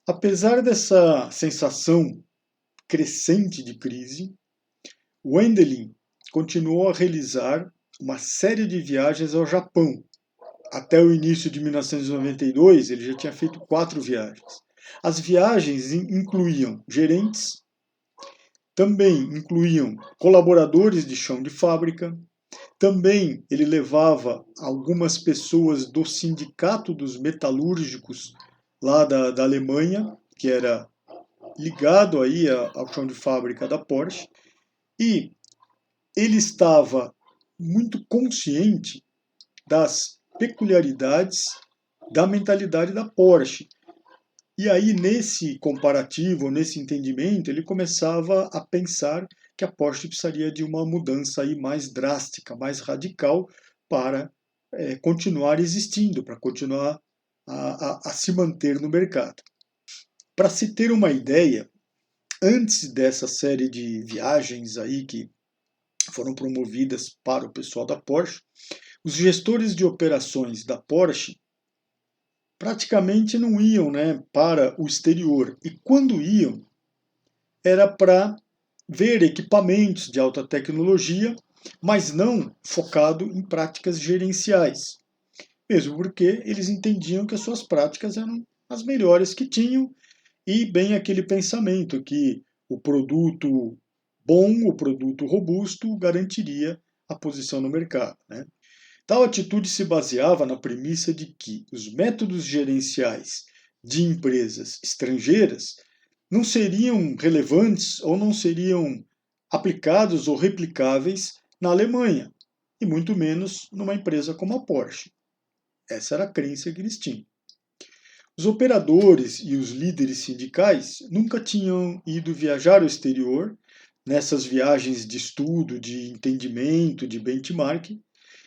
Apesar dessa sensação crescente de crise, Wendelin continuou a realizar uma série de viagens ao Japão. Até o início de 1992, ele já tinha feito 4 viagens. As viagens incluíam gerentes, também incluíam colaboradores de chão de fábrica, também ele levava algumas pessoas do sindicato dos metalúrgicos lá da Alemanha, que era ligado aí ao chão de fábrica da Porsche, e ele estava muito consciente das peculiaridades da mentalidade da Porsche. E aí, nesse comparativo, nesse entendimento, ele começava a pensar que a Porsche precisaria de uma mudança aí mais drástica, mais radical, para continuar existindo, para continuar a se manter no mercado. Para se ter uma ideia, antes dessa série de viagens aí que foram promovidas para o pessoal da Porsche, os gestores de operações da Porsche praticamente não iam, né, para o exterior. E quando iam, era para ver equipamentos de alta tecnologia, mas não focado em práticas gerenciais. Mesmo porque eles entendiam que as suas práticas eram as melhores que tinham, e bem aquele pensamento que o produto bom, o produto robusto, garantiria a posição no mercado, né? Tal atitude se baseava na premissa de que os métodos gerenciais de empresas estrangeiras não seriam relevantes ou não seriam aplicados ou replicáveis na Alemanha, e muito menos numa empresa como a Porsche. Essa era a crença que eles tinham. Os operadores e os líderes sindicais nunca tinham ido viajar ao exterior, nessas viagens de estudo, de entendimento, de benchmarking,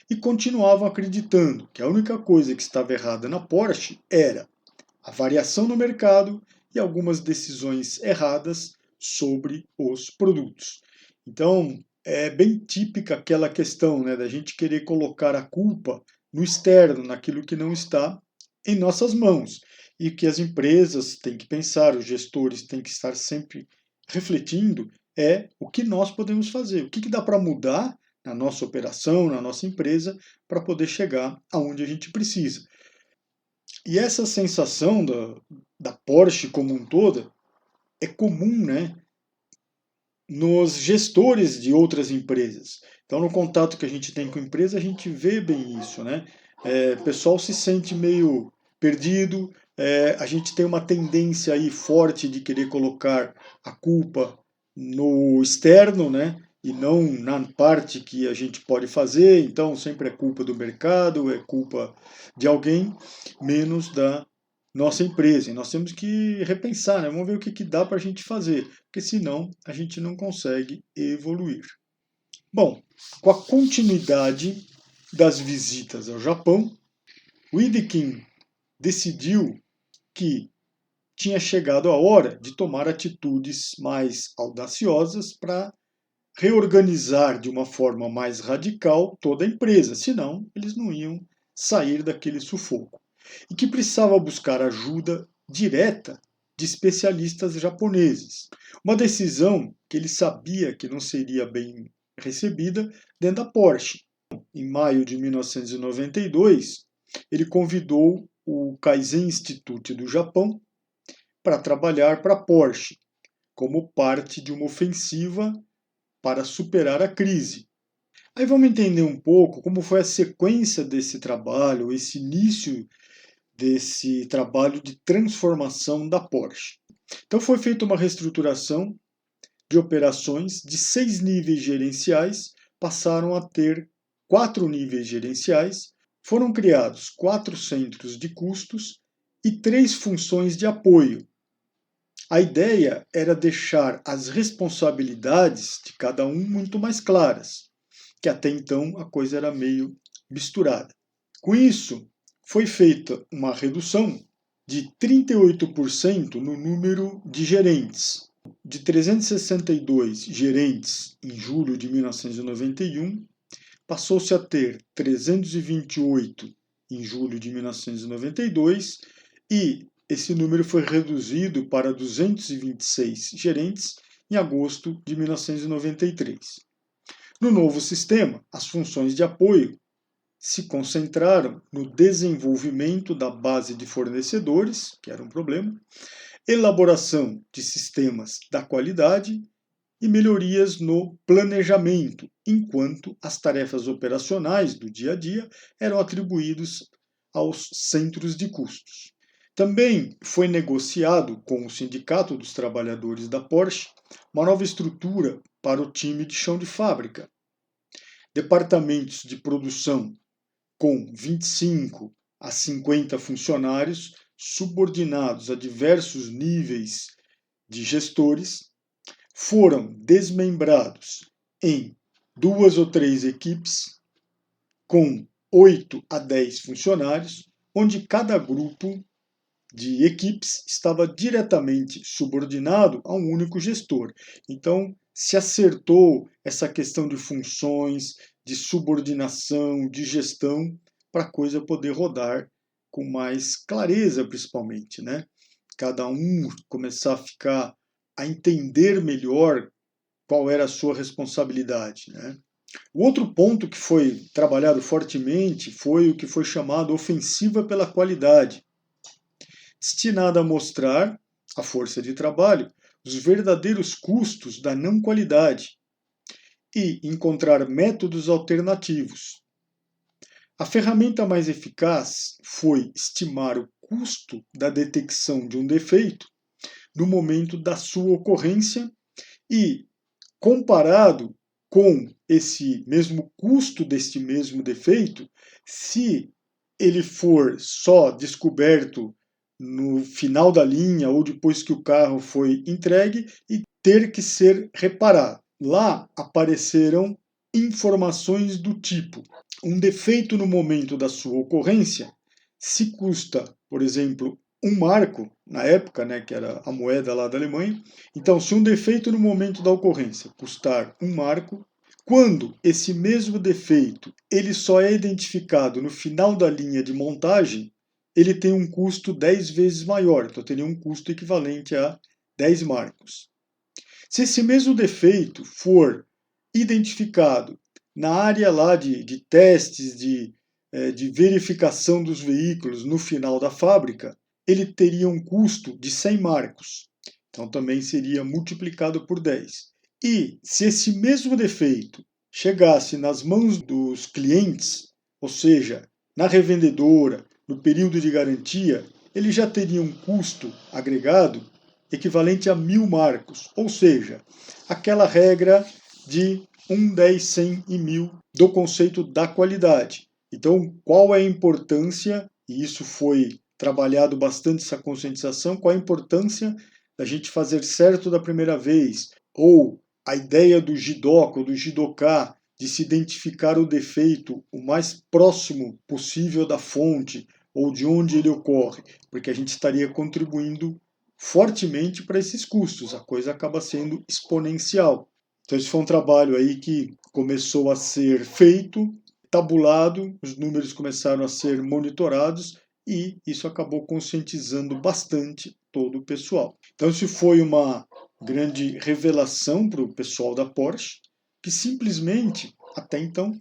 e continuavam acreditando que a única coisa que estava errada na Porsche era a variação no mercado e algumas decisões erradas sobre os produtos. Então, é bem típica aquela questão, né, da gente querer colocar a culpa no externo, naquilo que não está em nossas mãos. E que as empresas têm que pensar, os gestores têm que estar sempre refletindo é o que nós podemos fazer, o que dá para mudar na nossa operação, na nossa empresa, para poder chegar aonde a gente precisa. E essa sensação da Porsche como um todo é comum, né, nos gestores de outras empresas. Então, no contato que a gente tem com a empresa, a gente vê bem isso, né? O pessoal se sente meio perdido, a gente tem uma tendência aí forte de querer colocar a culpa no externo, né? E não na parte que a gente pode fazer, então sempre é culpa do mercado, é culpa de alguém, menos da nossa empresa. E nós temos que repensar, né? Vamos ver o que dá para a gente fazer, porque senão a gente não consegue evoluir. Bom, com a continuidade das visitas ao Japão, Wiedeking decidiu que tinha chegado a hora de tomar atitudes mais audaciosas para reorganizar de uma forma mais radical toda a empresa, senão eles não iam sair daquele sufoco. E que precisava buscar ajuda direta de especialistas japoneses. Uma decisão que ele sabia que não seria bem recebida dentro da Porsche. Em maio de 1992, ele convidou o Kaizen Institute do Japão para trabalhar para a Porsche, como parte de uma ofensiva para superar a crise. Aí vamos entender um pouco como foi a sequência desse trabalho, esse início desse trabalho de transformação da Porsche. Então foi feita uma reestruturação de operações de 6 níveis gerenciais, passaram a ter 4 níveis gerenciais, foram criados 4 centros de custos e 3 funções de apoio. A ideia era deixar as responsabilidades de cada um muito mais claras, que até então a coisa era meio misturada. Com isso, foi feita uma redução de 38% no número de gerentes. De 362 gerentes em julho de 1991, passou-se a ter 328 em julho de 1992 e esse número foi reduzido para 226 gerentes em agosto de 1993. No novo sistema, as funções de apoio se concentraram no desenvolvimento da base de fornecedores, que era um problema, elaboração de sistemas da qualidade e melhorias no planejamento, enquanto as tarefas operacionais do dia a dia eram atribuídas aos centros de custos. Também foi negociado com o Sindicato dos Trabalhadores da Porsche uma nova estrutura para o time de chão de fábrica. Departamentos de produção com 25 a 50 funcionários, subordinados a diversos níveis de gestores, foram desmembrados em 2 ou 3 equipes, com 8 a 10 funcionários, onde cada grupo de equipes estava diretamente subordinado a um único gestor. Então, se acertou essa questão de funções, de subordinação, de gestão, para a coisa poder rodar com mais clareza, principalmente, né? Cada um começar a entender melhor qual era a sua responsabilidade, né? O outro ponto que foi trabalhado fortemente foi o que foi chamado ofensiva pela qualidade, destinada a mostrar à força de trabalho os verdadeiros custos da não qualidade e encontrar métodos alternativos. A ferramenta mais eficaz foi estimar o custo da detecção de um defeito no momento da sua ocorrência e, comparado com esse mesmo custo deste mesmo defeito, se ele for só descoberto no final da linha ou depois que o carro foi entregue e ter que ser reparado. Lá apareceram informações do tipo: um defeito no momento da sua ocorrência, se custa, por exemplo, um marco, na época, né, que era a moeda lá da Alemanha. Então, se um defeito no momento da ocorrência custar um marco, quando esse mesmo defeito ele só é identificado no final da linha de montagem, ele tem um custo 10 vezes maior, então teria um custo equivalente a 10 marcos. Se esse mesmo defeito for identificado na área lá de testes, de verificação dos veículos no final da fábrica, ele teria um custo de 100 marcos. Então também seria multiplicado por 10. E se esse mesmo defeito chegasse nas mãos dos clientes, ou seja, na revendedora, no período de garantia, ele já teria um custo agregado equivalente a 1000 marcos, ou seja, aquela regra de 1, 10, 100 e 1000 do conceito da qualidade. Então, qual é a importância, e isso foi trabalhado bastante, essa conscientização, qual a importância da gente fazer certo da primeira vez, ou a ideia do jidoka ou do jidoka, de se identificar o defeito o mais próximo possível da fonte, ou de onde ele ocorre, porque a gente estaria contribuindo fortemente para esses custos, a coisa acaba sendo exponencial. Então esse foi um trabalho aí que começou a ser feito, tabulado, os números começaram a ser monitorados e isso acabou conscientizando bastante todo o pessoal. Então isso foi uma grande revelação para o pessoal da Porsche, que simplesmente, até então,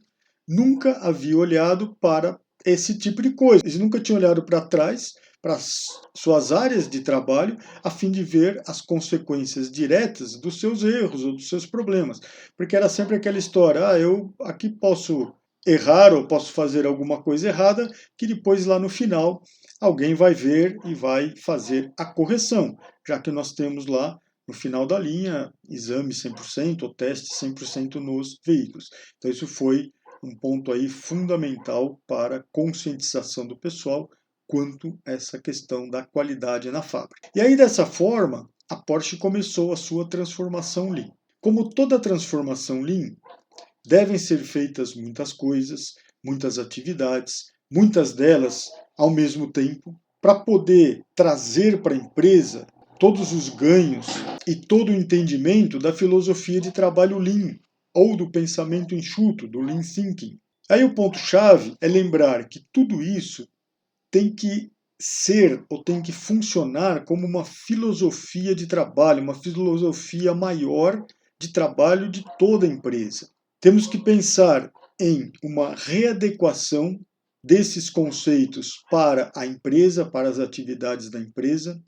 nunca havia olhado para esse tipo de coisa. Eles nunca tinham olhado para trás, para as suas áreas de trabalho, a fim de ver as consequências diretas dos seus erros ou dos seus problemas. Porque era sempre aquela história, eu aqui posso errar ou posso fazer alguma coisa errada, que depois lá no final alguém vai ver e vai fazer a correção, já que nós temos lá no final da linha exame 100% ou teste 100% nos veículos. Então isso foi um ponto aí fundamental para a conscientização do pessoal quanto a essa questão da qualidade na fábrica. E aí, dessa forma, a Porsche começou a sua transformação Lean. Como toda transformação Lean, devem ser feitas muitas coisas, muitas atividades, muitas delas ao mesmo tempo, para poder trazer para a empresa todos os ganhos e todo o entendimento da filosofia de trabalho Lean, ou do pensamento enxuto, do Lean Thinking. Aí o ponto-chave é lembrar que tudo isso tem que ser ou tem que funcionar como uma filosofia de trabalho, uma filosofia maior de trabalho de toda a empresa. Temos que pensar em uma readequação desses conceitos para a empresa, para as atividades da empresa.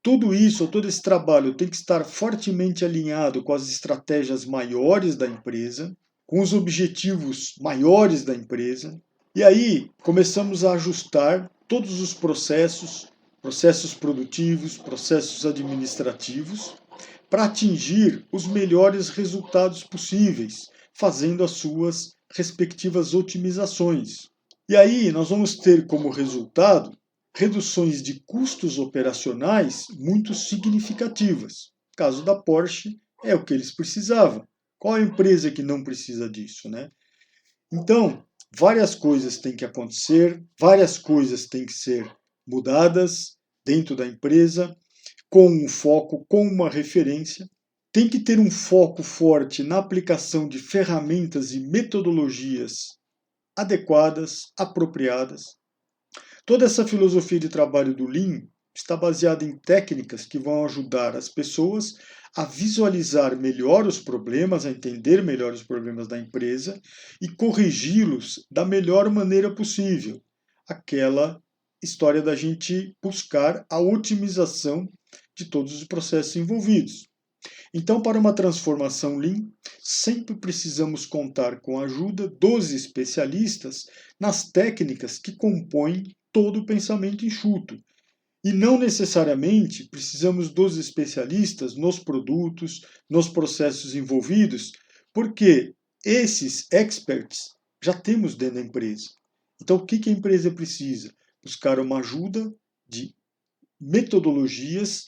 Tudo isso, todo esse trabalho tem que estar fortemente alinhado com as estratégias maiores da empresa, com os objetivos maiores da empresa. E aí começamos a ajustar todos os processos, processos produtivos, processos administrativos, para atingir os melhores resultados possíveis, fazendo as suas respectivas otimizações. E aí nós vamos ter como resultado reduções de custos operacionais muito significativas. No caso da Porsche, é o que eles precisavam. Qual a empresa que não precisa disso, né? Então, várias coisas têm que acontecer, várias coisas têm que ser mudadas dentro da empresa, com um foco, com uma referência. Tem que ter um foco forte na aplicação de ferramentas e metodologias adequadas, apropriadas. Toda essa filosofia de trabalho do Lean está baseada em técnicas que vão ajudar as pessoas a visualizar melhor os problemas, a entender melhor os problemas da empresa e corrigi-los da melhor maneira possível. Aquela história da gente buscar a otimização de todos os processos envolvidos. Então, para uma transformação Lean, sempre precisamos contar com a ajuda dos especialistas nas técnicas que compõem todo o pensamento enxuto. E não necessariamente precisamos dos especialistas nos produtos, nos processos envolvidos, porque esses experts já temos dentro da empresa. Então, o que a empresa precisa? Buscar uma ajuda de metodologias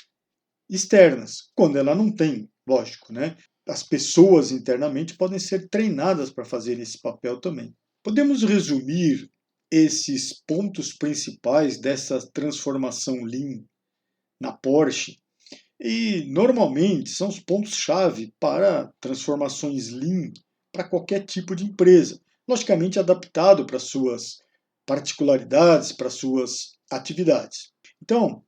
externas, quando ela não tem, lógico, né? As pessoas internamente podem ser treinadas para fazer esse papel também. Podemos resumir esses pontos principais dessa transformação Lean na Porsche, e normalmente são os pontos-chave para transformações Lean para qualquer tipo de empresa, logicamente adaptado para suas particularidades, para suas atividades. Então,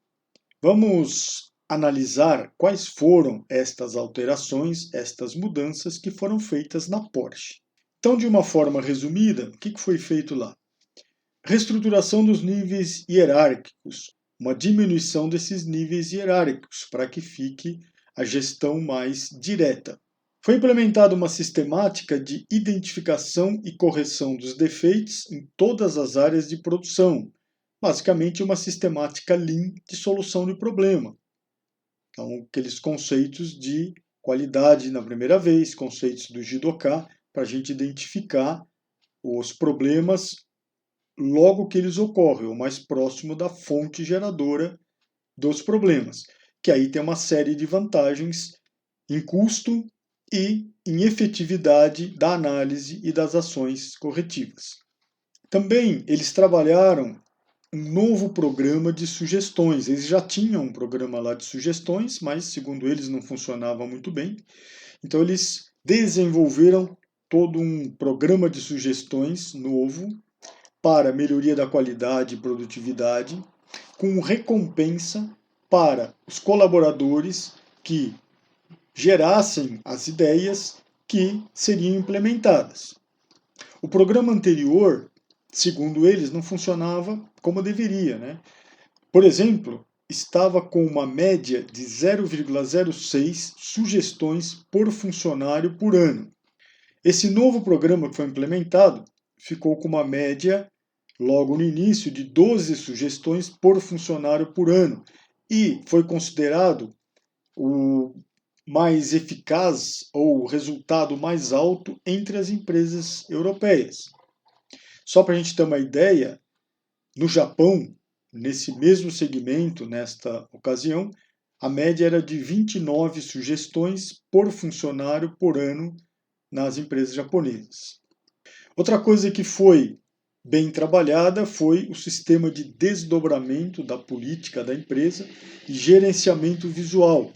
vamos analisar quais foram estas alterações, estas mudanças que foram feitas na Porsche. Então, de uma forma resumida, o que foi feito lá? Reestruturação dos níveis hierárquicos, uma diminuição desses níveis hierárquicos para que fique a gestão mais direta. Foi implementada uma sistemática de identificação e correção dos defeitos em todas as áreas de produção, basicamente uma sistemática Lean de solução de problema. Então, aqueles conceitos de qualidade na primeira vez, conceitos do Jidoka, para a gente identificar os problemas logo que eles ocorrem, o mais próximo da fonte geradora dos problemas, que aí tem uma série de vantagens em custo e em efetividade da análise e das ações corretivas. Também eles trabalharam um novo programa de sugestões. Eles já tinham um programa lá de sugestões, mas, segundo eles, não funcionava muito bem. Então, eles desenvolveram todo um programa de sugestões novo para melhoria da qualidade e produtividade, com recompensa para os colaboradores que gerassem as ideias que seriam implementadas. O programa anterior, segundo eles, não funcionava como deveria, né? Por exemplo, estava com uma média de 0,06 sugestões por funcionário por ano. Esse novo programa que foi implementado ficou com uma média, logo no início, de 12 sugestões por funcionário por ano e foi considerado o mais eficaz ou o resultado mais alto entre as empresas europeias. Só para a gente ter uma ideia, no Japão, nesse mesmo segmento, nesta ocasião, a média era de 29 sugestões por funcionário por ano nas empresas japonesas. Outra coisa que foi bem trabalhada foi o sistema de desdobramento da política da empresa e gerenciamento visual,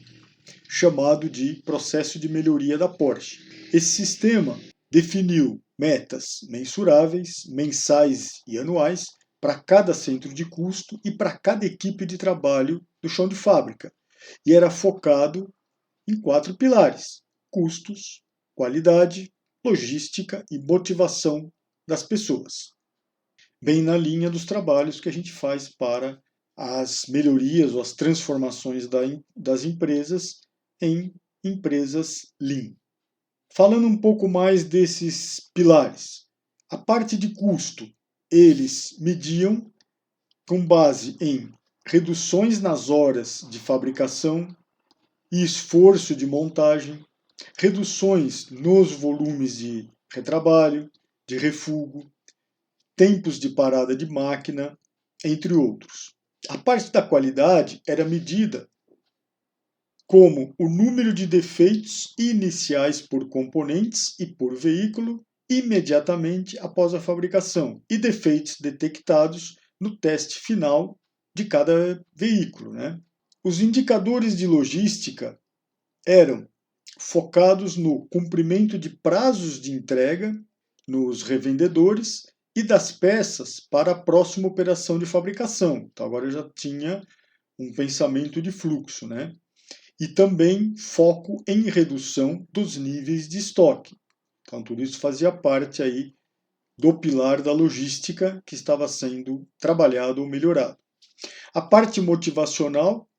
chamado de processo de melhoria da Porsche. Esse sistema definiu metas mensuráveis, mensais e anuais, para cada centro de custo e para cada equipe de trabalho do chão de fábrica. E era focado em 4 pilares: custos, qualidade, logística e motivação das pessoas. Bem na linha dos trabalhos que a gente faz para as melhorias ou as transformações das empresas em empresas Lean. Falando um pouco mais desses pilares, a parte de custo, eles mediam com base em reduções nas horas de fabricação e esforço de montagem, reduções nos volumes de retrabalho, de refugo, tempos de parada de máquina, entre outros. A parte da qualidade era medida como o número de defeitos iniciais por componentes e por veículo imediatamente após a fabricação e defeitos detectados no teste final de cada veículo, né? Os indicadores de logística eram focados no cumprimento de prazos de entrega nos revendedores e das peças para a próxima operação de fabricação. Então agora eu já tinha um pensamento de fluxo, né? E também foco em redução dos níveis de estoque. Então tudo isso fazia parte aí do pilar da logística que estava sendo trabalhado ou melhorado. A parte motivacional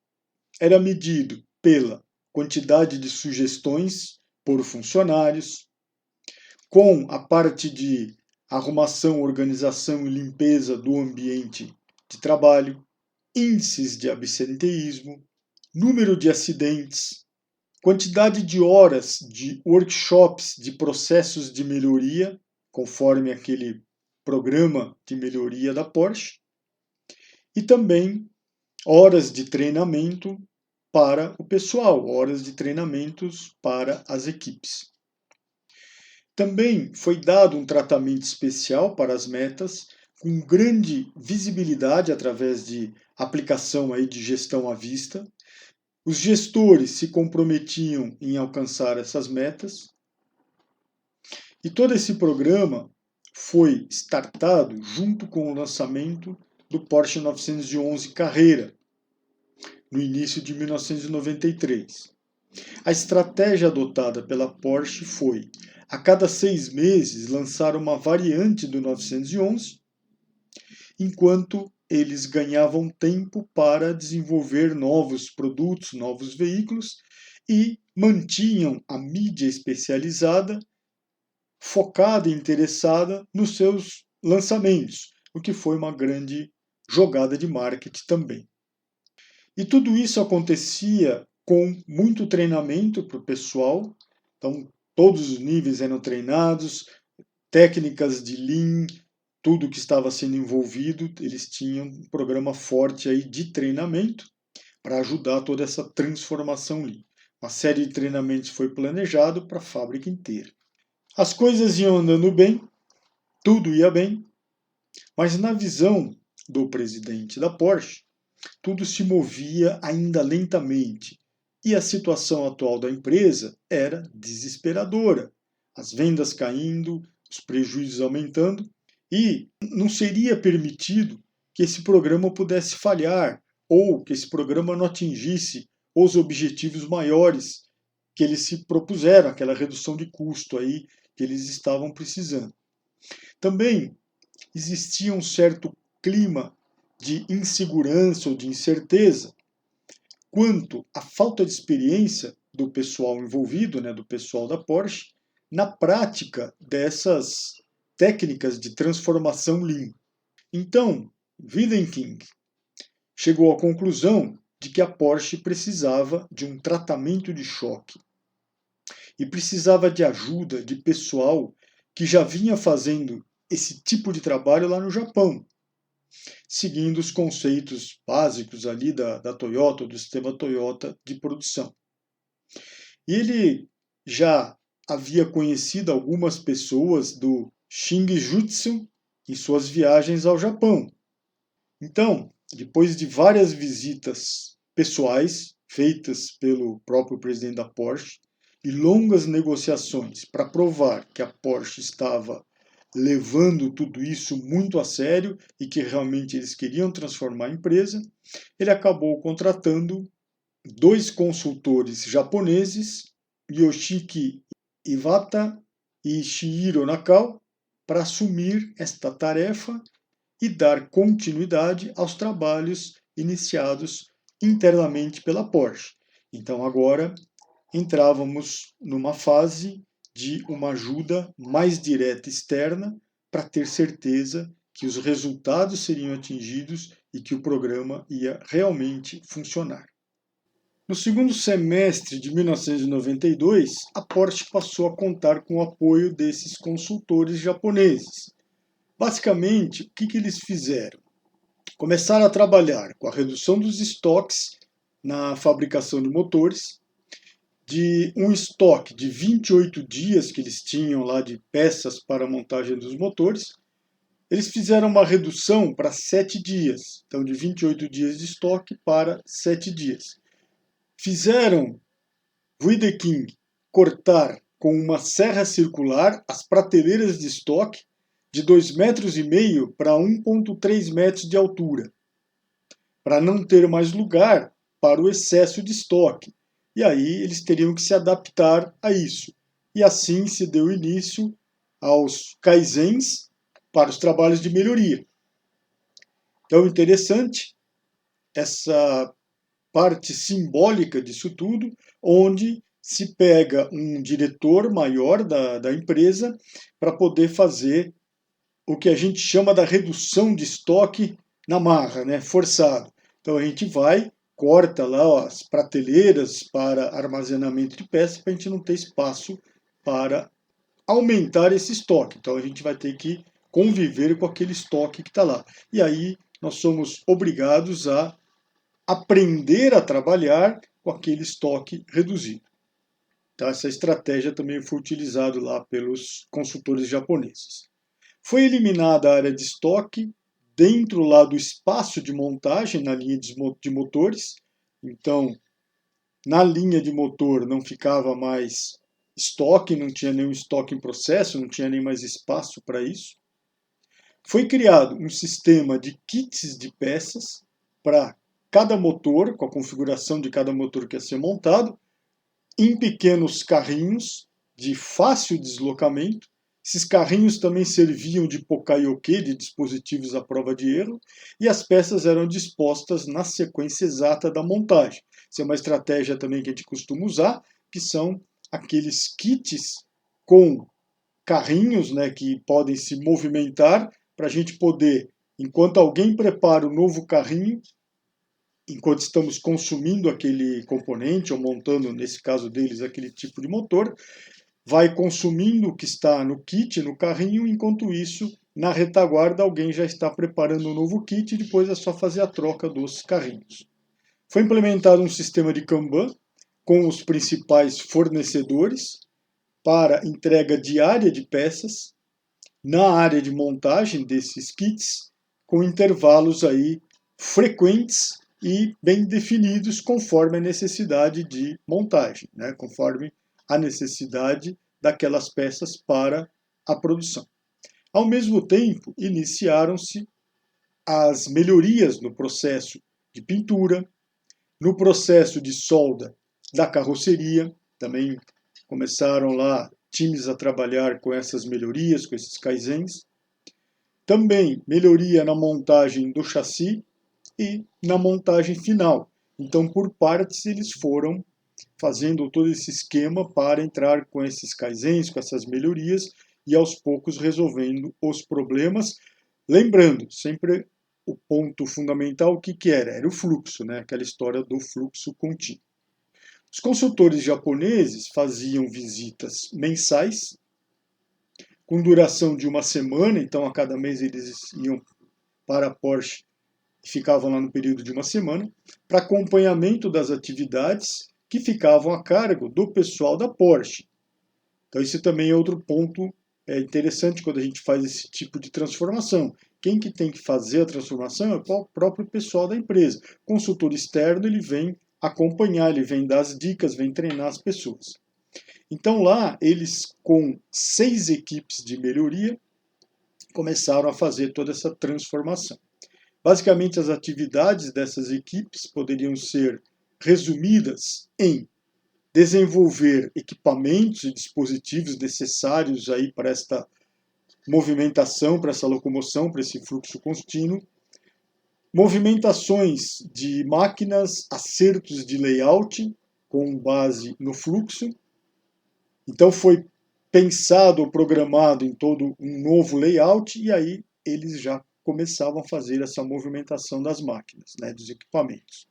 era medido pela quantidade de sugestões por funcionários, com a parte de arrumação, organização e limpeza do ambiente de trabalho, índices de absenteísmo, número de acidentes, quantidade de horas de workshops de processos de melhoria, conforme aquele programa de melhoria da Porsche, e também horas de treinamento para o pessoal, horas de treinamentos para as equipes. Também foi dado um tratamento especial para as metas, com grande visibilidade através de aplicação aí de gestão à vista. Os gestores se comprometiam em alcançar essas metas. E todo esse programa foi startado junto com o lançamento do Porsche 911 Carrera, no início de 1993. A estratégia adotada pela Porsche foi, a cada 6 meses, lançar uma variante do 911, enquanto eles ganhavam tempo para desenvolver novos produtos, novos veículos, e mantinham a mídia especializada focada e interessada nos seus lançamentos, o que foi uma grande jogada de marketing também. E tudo isso acontecia com muito treinamento para o pessoal, então todos os níveis eram treinados, técnicas de Lean, tudo que estava sendo envolvido, eles tinham um programa forte aí de treinamento para ajudar toda essa transformação Lean. Uma série de treinamentos foi planejado para a fábrica inteira. As coisas iam andando bem, tudo ia bem, mas na visão do presidente da Porsche, tudo se movia ainda lentamente e a situação atual da empresa era desesperadora. As vendas caindo, os prejuízos aumentando e não seria permitido que esse programa pudesse falhar ou que esse programa não atingisse os objetivos maiores que eles se propuseram, aquela redução de custo aí que eles estavam precisando. Também existia um certo clima de insegurança ou de incerteza quanto à falta de experiência do pessoal envolvido, né, do pessoal da Porsche, na prática dessas técnicas de transformação Lean. Então, Wiedeking chegou à conclusão de que a Porsche precisava de um tratamento de choque e precisava de ajuda de pessoal que já vinha fazendo esse tipo de trabalho lá no Japão, seguindo os conceitos básicos ali da Toyota, do sistema Toyota de produção. E ele já havia conhecido algumas pessoas do Shinjutsu em suas viagens ao Japão. Então, depois de várias visitas pessoais feitas pelo próprio presidente da Porsche e longas negociações para provar que a Porsche estava levando tudo isso muito a sério e que realmente eles queriam transformar a empresa, ele acabou contratando 2 consultores japoneses, Yoshiki Iwata e Shihiro Nakao, para assumir esta tarefa e dar continuidade aos trabalhos iniciados internamente pela Porsche. Então agora entrávamos numa fase de uma ajuda mais direta externa para ter certeza que os resultados seriam atingidos e que o programa ia realmente funcionar. No segundo semestre de 1992, a Porsche passou a contar com o apoio desses consultores japoneses. Basicamente, o que eles fizeram? Começaram a trabalhar com a redução dos estoques na fabricação de motores, de um estoque de 28 dias que eles tinham lá de peças para a montagem dos motores. Eles fizeram uma redução para 7 dias, então de 28 dias de estoque para 7 dias. Fizeram Wiedeking cortar com uma serra circular as prateleiras de estoque de 2,5 metros para 1,3 metros de altura, para não ter mais lugar para o excesso de estoque. E aí eles teriam que se adaptar a isso. E assim se deu início aos kaizens para os trabalhos de melhoria. Então, interessante essa parte simbólica disso tudo, onde se pega um diretor maior da empresa para poder fazer o que a gente chama da redução de estoque na marra, né, forçado. Então a gente vai, corta lá as prateleiras para armazenamento de peças para a gente não ter espaço para aumentar esse estoque. Então a gente vai ter que conviver com aquele estoque que está lá. E aí nós somos obrigados a aprender a trabalhar com aquele estoque reduzido. Então, essa estratégia também foi utilizada lá pelos consultores japoneses. Foi eliminada a área de estoque dentro lá do espaço de montagem na linha de motores. Então, na linha de motor não ficava mais estoque, não tinha nenhum estoque em processo, não tinha nem mais espaço para isso. Foi criado um sistema de kits de peças para cada motor, com a configuração de cada motor que ia ser montado, em pequenos carrinhos de fácil deslocamento. Esses carrinhos também serviam de pokaioke, de dispositivos à prova de erro, e as peças eram dispostas na sequência exata da montagem. Isso é uma estratégia também que a gente costuma usar, que são aqueles kits com carrinhos, né, que podem se movimentar para a gente poder, enquanto alguém prepara o novo carrinho, enquanto estamos consumindo aquele componente, ou montando, nesse caso deles, aquele tipo de motor, vai consumindo o que está no kit, no carrinho, enquanto isso, na retaguarda, alguém já está preparando um novo kit e depois é só fazer a troca dos carrinhos. Foi implementado um sistema de Kanban com os principais fornecedores para entrega diária de peças na área de montagem desses kits, com intervalos aí frequentes e bem definidos conforme a necessidade de montagem, né? Conforme a necessidade daquelas peças para a produção. Ao mesmo tempo, iniciaram-se as melhorias no processo de pintura, no processo de solda da carroceria. Também começaram lá times a trabalhar com essas melhorias, com esses kaizens. Também melhoria na montagem do chassi e na montagem final. Então, por partes, eles foram fazendo todo esse esquema para entrar com esses kaizens, com essas melhorias, e aos poucos resolvendo os problemas. Lembrando, sempre o ponto fundamental, o que era? Era o fluxo, né? Aquela história do fluxo contínuo. Os consultores japoneses faziam visitas mensais, com duração de uma semana, então a cada mês eles iam para a Porsche e ficavam lá no período de uma semana, para acompanhamento das atividades que ficavam a cargo do pessoal da Porsche. Então esse também é outro ponto interessante quando a gente faz esse tipo de transformação. Quem que tem que fazer a transformação é o próprio pessoal da empresa. O consultor externo ele vem acompanhar, ele vem dar as dicas, vem treinar as pessoas. Então lá eles, com 6 equipes de melhoria, começaram a fazer toda essa transformação. Basicamente, as atividades dessas equipes poderiam ser resumidas em desenvolver equipamentos e dispositivos necessários aí para esta movimentação, para essa locomoção, para esse fluxo contínuo, movimentações de máquinas, acertos de layout com base no fluxo. Então foi pensado ou programado em todo um novo layout e aí eles já começavam a fazer essa movimentação das máquinas, né, dos equipamentos.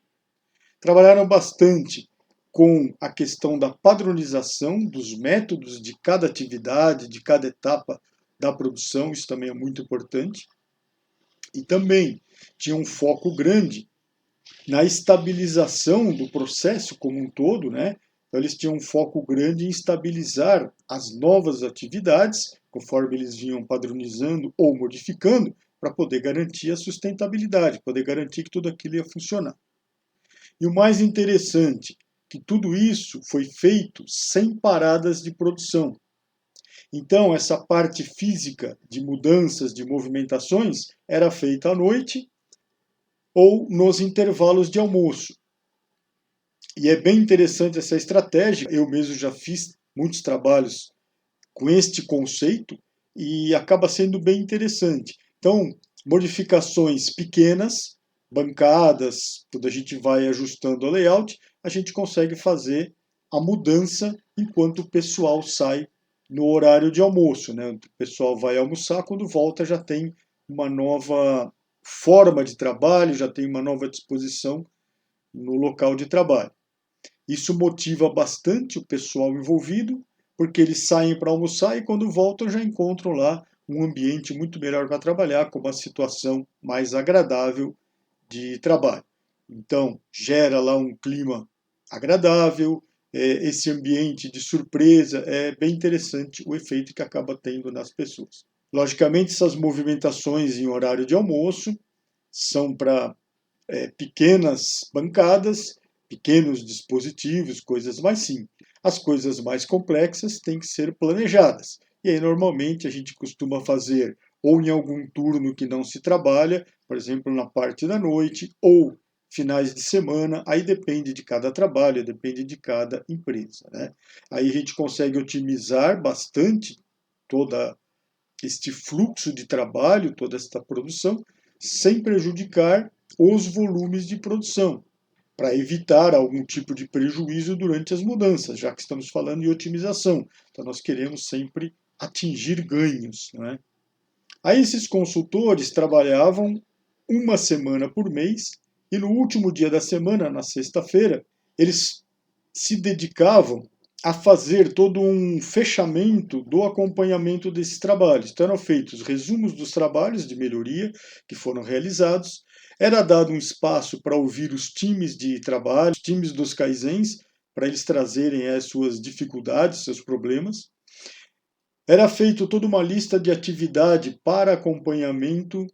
Trabalharam bastante com a questão da padronização dos métodos de cada atividade, de cada etapa da produção, isso também é muito importante. E também tinha um foco grande na estabilização do processo como um todo, né? Então eles tinham um foco grande em estabilizar as novas atividades, conforme eles vinham padronizando ou modificando, para poder garantir a sustentabilidade, poder garantir que tudo aquilo ia funcionar. E o mais interessante, que tudo isso foi feito sem paradas de produção. Então, essa parte física de mudanças, de movimentações, era feita à noite ou nos intervalos de almoço. E é bem interessante essa estratégia. Eu mesmo já fiz muitos trabalhos com este conceito e acaba sendo bem interessante. Então, modificações pequenas, bancadas, quando a gente vai ajustando o layout, a gente consegue fazer a mudança enquanto o pessoal sai no horário de almoço, né? O pessoal vai almoçar, quando volta já tem uma nova forma de trabalho, já tem uma nova disposição no local de trabalho. Isso motiva bastante o pessoal envolvido, porque eles saem para almoçar e quando voltam já encontram lá um ambiente muito melhor para trabalhar, com uma situação mais agradável de trabalho. Então, gera lá um clima agradável, esse ambiente de surpresa, é bem interessante o efeito que acaba tendo nas pessoas. Logicamente, essas movimentações em horário de almoço são para pequenas bancadas, pequenos dispositivos, coisas mais simples. As coisas mais complexas têm que ser planejadas. E aí, normalmente, a gente costuma fazer ou em algum turno que não se trabalha, por exemplo, na parte da noite, ou finais de semana, aí depende de cada trabalho, depende de cada empresa, né? Aí a gente consegue otimizar bastante todo este fluxo de trabalho, toda esta produção, sem prejudicar os volumes de produção, para evitar algum tipo de prejuízo durante as mudanças, já que estamos falando de otimização. Então nós queremos sempre atingir ganhos, né? Aí esses consultores trabalhavam uma semana por mês e no último dia da semana, na sexta-feira, eles se dedicavam a fazer todo um fechamento do acompanhamento desses trabalhos. Então eram feitos resumos dos trabalhos de melhoria que foram realizados, era dado um espaço para ouvir os times de trabalho, os times dos kaizens, para eles trazerem as suas dificuldades, seus problemas. Era feita toda uma lista de atividade para acompanhamento,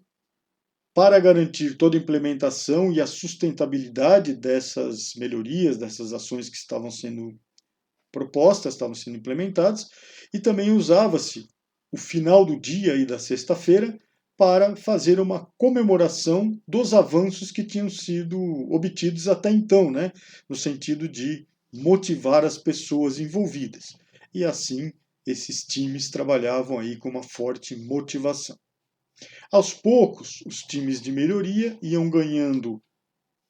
para garantir toda a implementação e a sustentabilidade dessas melhorias, dessas ações que estavam sendo propostas, estavam sendo implementadas, e também usava-se o final do dia e da sexta-feira para fazer uma comemoração dos avanços que tinham sido obtidos até então, né? No sentido de motivar as pessoas envolvidas. E assim, esses times trabalhavam aí com uma forte motivação. Aos poucos, os times de melhoria iam ganhando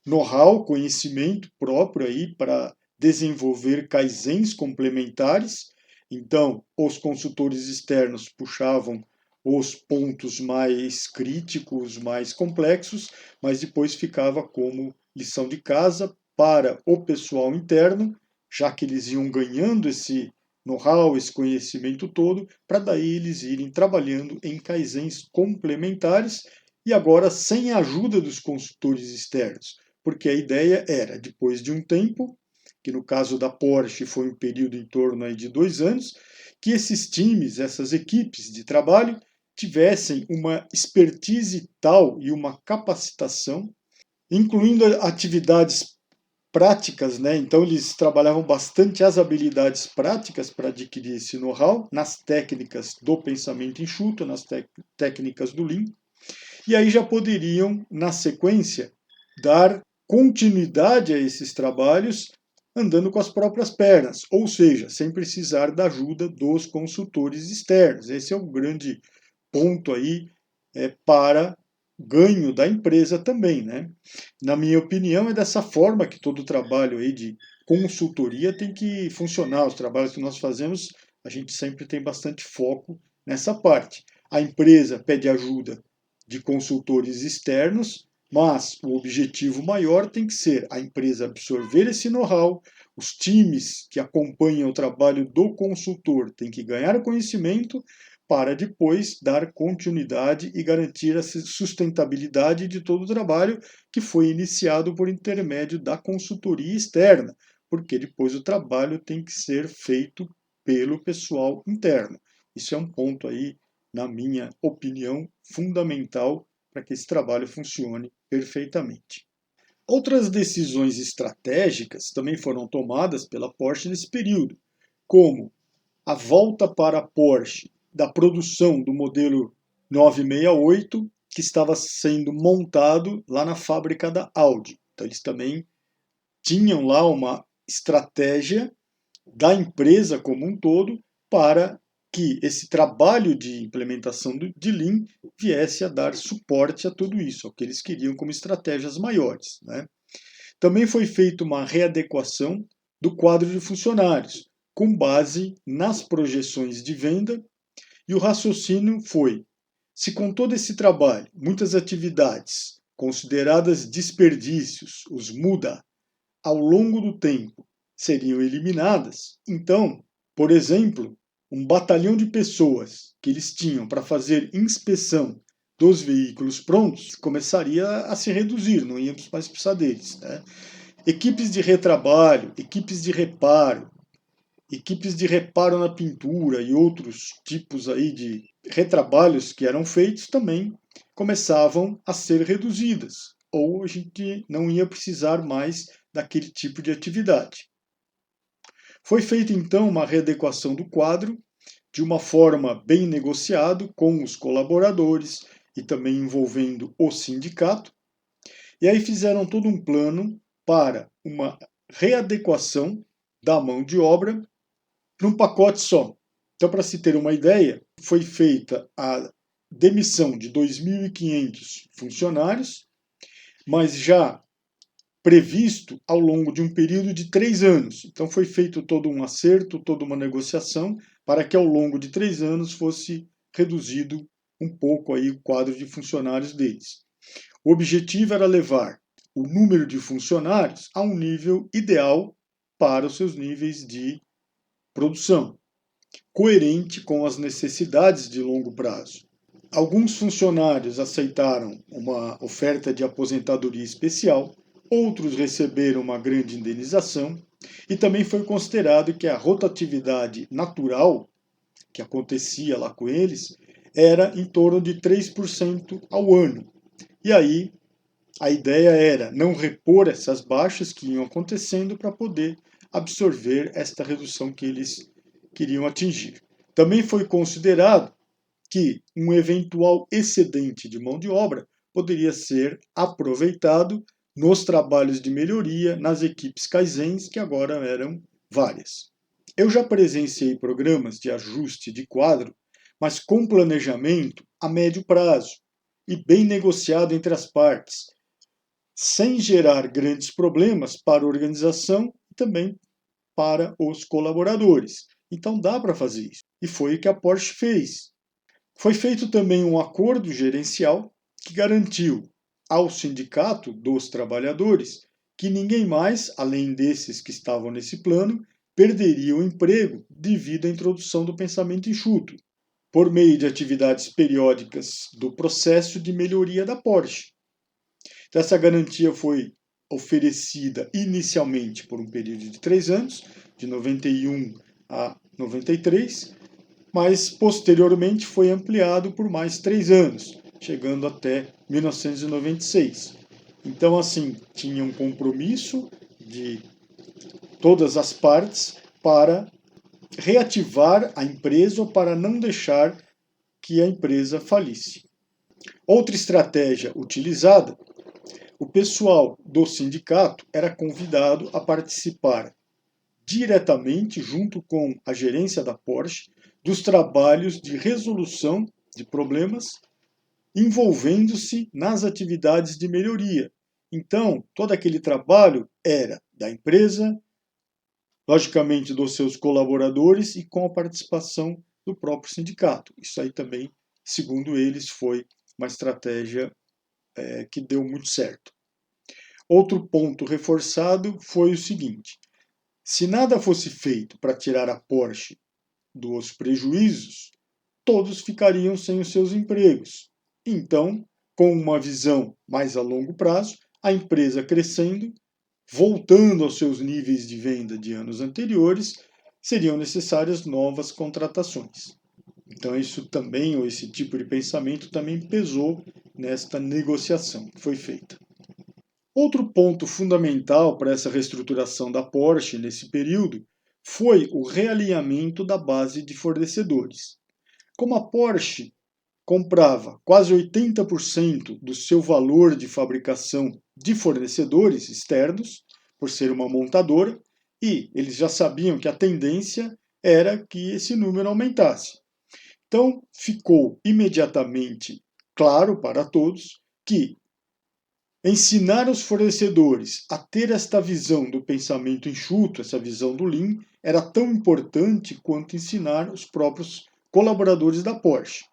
know-how, conhecimento próprio aí para desenvolver kaizens complementares. Então, os consultores externos puxavam os pontos mais críticos, mais complexos, mas depois ficava como lição de casa para o pessoal interno, já que eles iam ganhando esse know-how, esse conhecimento todo, para daí eles irem trabalhando em kaizens complementares e agora sem a ajuda dos consultores externos, porque a ideia era, depois de um tempo, que no caso da Porsche foi um período em torno aí de 2 anos, que esses times, essas equipes de trabalho, tivessem uma expertise tal e uma capacitação, incluindo atividades práticas, né? Então eles trabalhavam bastante as habilidades práticas para adquirir esse know-how nas técnicas do pensamento enxuto, nas técnicas do Lean, e aí já poderiam, na sequência, dar continuidade a esses trabalhos andando com as próprias pernas, ou seja, sem precisar da ajuda dos consultores externos. Esse é o grande ponto aí para ganho da empresa também, né? Na minha opinião, é dessa forma que todo o trabalho aí de consultoria tem que funcionar. Os trabalhos que nós fazemos, a gente sempre tem bastante foco nessa parte. A empresa pede ajuda de consultores externos, mas o objetivo maior tem que ser a empresa absorver esse know-how, os times que acompanham o trabalho do consultor têm que ganhar conhecimento para depois dar continuidade e garantir a sustentabilidade de todo o trabalho que foi iniciado por intermédio da consultoria externa, porque depois o trabalho tem que ser feito pelo pessoal interno. Isso é um ponto aí, na minha opinião, fundamental para que esse trabalho funcione perfeitamente. Outras decisões estratégicas também foram tomadas pela Porsche nesse período, como a volta para a Porsche da produção do modelo 968, que estava sendo montado lá na fábrica da Audi. Então eles também tinham lá uma estratégia da empresa como um todo para que esse trabalho de implementação de Lean viesse a dar suporte a tudo isso, ao que eles queriam como estratégias maiores, né? Também foi feita uma readequação do quadro de funcionários, com base nas projeções de venda, e o raciocínio foi: se com todo esse trabalho, muitas atividades consideradas desperdícios, os muda, ao longo do tempo seriam eliminadas, então, por exemplo, um batalhão de pessoas que eles tinham para fazer inspeção dos veículos prontos começaria a se reduzir, não íamos mais precisar deles, né? Equipes de retrabalho, equipes de reparo na pintura e outros tipos aí de retrabalhos que eram feitos também começavam a ser reduzidas, ou a gente não ia precisar mais daquele tipo de atividade. Foi feita então uma readequação do quadro de uma forma bem negociado com os colaboradores e também envolvendo o sindicato. E aí fizeram todo um plano para uma readequação da mão de obra num pacote só. Então, para se ter uma ideia, foi feita a demissão de 2.500 funcionários, mas já previsto ao longo de um período de 3 anos. Então foi feito todo um acerto, toda uma negociação para que ao longo de 3 anos fosse reduzido um pouco aí o quadro de funcionários deles. O objetivo era levar o número de funcionários a um nível ideal para os seus níveis de produção, coerente com as necessidades de longo prazo. Alguns funcionários aceitaram uma oferta de aposentadoria especial, outros receberam uma grande indenização, e também foi considerado que a rotatividade natural que acontecia lá com eles era em torno de 3% ao ano. E aí a ideia era não repor essas baixas que iam acontecendo para poder absorver esta redução que eles queriam atingir. Também foi considerado que um eventual excedente de mão de obra poderia ser aproveitado nos trabalhos de melhoria, nas equipes Kaizens, que agora eram várias. Eu já presenciei programas de ajuste de quadro, mas com planejamento a médio prazo e bem negociado entre as partes, sem gerar grandes problemas para a organização e também para os colaboradores. Então dá para fazer isso. E foi o que a Porsche fez. Foi feito também um acordo gerencial que garantiu ao sindicato dos trabalhadores que ninguém mais, além desses que estavam nesse plano, perderia o emprego devido à introdução do pensamento enxuto, por meio de atividades periódicas do processo de melhoria da Porsche. Então, essa garantia foi oferecida inicialmente por um período de 3 anos, de 91 a 93, mas posteriormente foi ampliado por mais 3 anos, chegando até 1996. Então, assim, tinha um compromisso de todas as partes para reativar a empresa ou para não deixar que a empresa falisse. Outra estratégia utilizada, o pessoal do sindicato era convidado a participar diretamente, junto com a gerência da Porsche, dos trabalhos de resolução de problemas, envolvendo-se nas atividades de melhoria. Então, todo aquele trabalho era da empresa, logicamente dos seus colaboradores e com a participação do próprio sindicato. Isso aí também, segundo eles, foi uma estratégia que deu muito certo. Outro ponto reforçado foi o seguinte: se nada fosse feito para tirar a Porsche dos prejuízos, todos ficariam sem os seus empregos. Então, com uma visão mais a longo prazo, a empresa crescendo, voltando aos seus níveis de venda de anos anteriores, seriam necessárias novas contratações. Então, isso também, ou esse tipo de pensamento também pesou nesta negociação que foi feita. Outro ponto fundamental para essa reestruturação da Porsche nesse período foi o realinhamento da base de fornecedores. Como a Porsche comprava quase 80% do seu valor de fabricação de fornecedores externos, por ser uma montadora, e eles já sabiam que a tendência era que esse número aumentasse. Então, ficou imediatamente claro para todos que ensinar os fornecedores a ter esta visão do pensamento enxuto, essa visão do Lean, era tão importante quanto ensinar os próprios colaboradores da Porsche.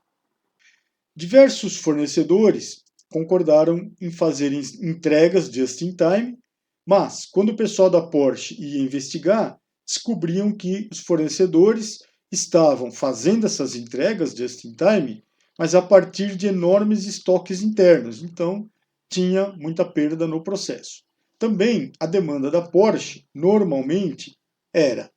Diversos fornecedores concordaram em fazer entregas just in time, mas quando o pessoal da Porsche ia investigar, descobriam que os fornecedores estavam fazendo essas entregas just in time, mas a partir de enormes estoques internos. Então, tinha muita perda no processo. Também a demanda da Porsche, normalmente, era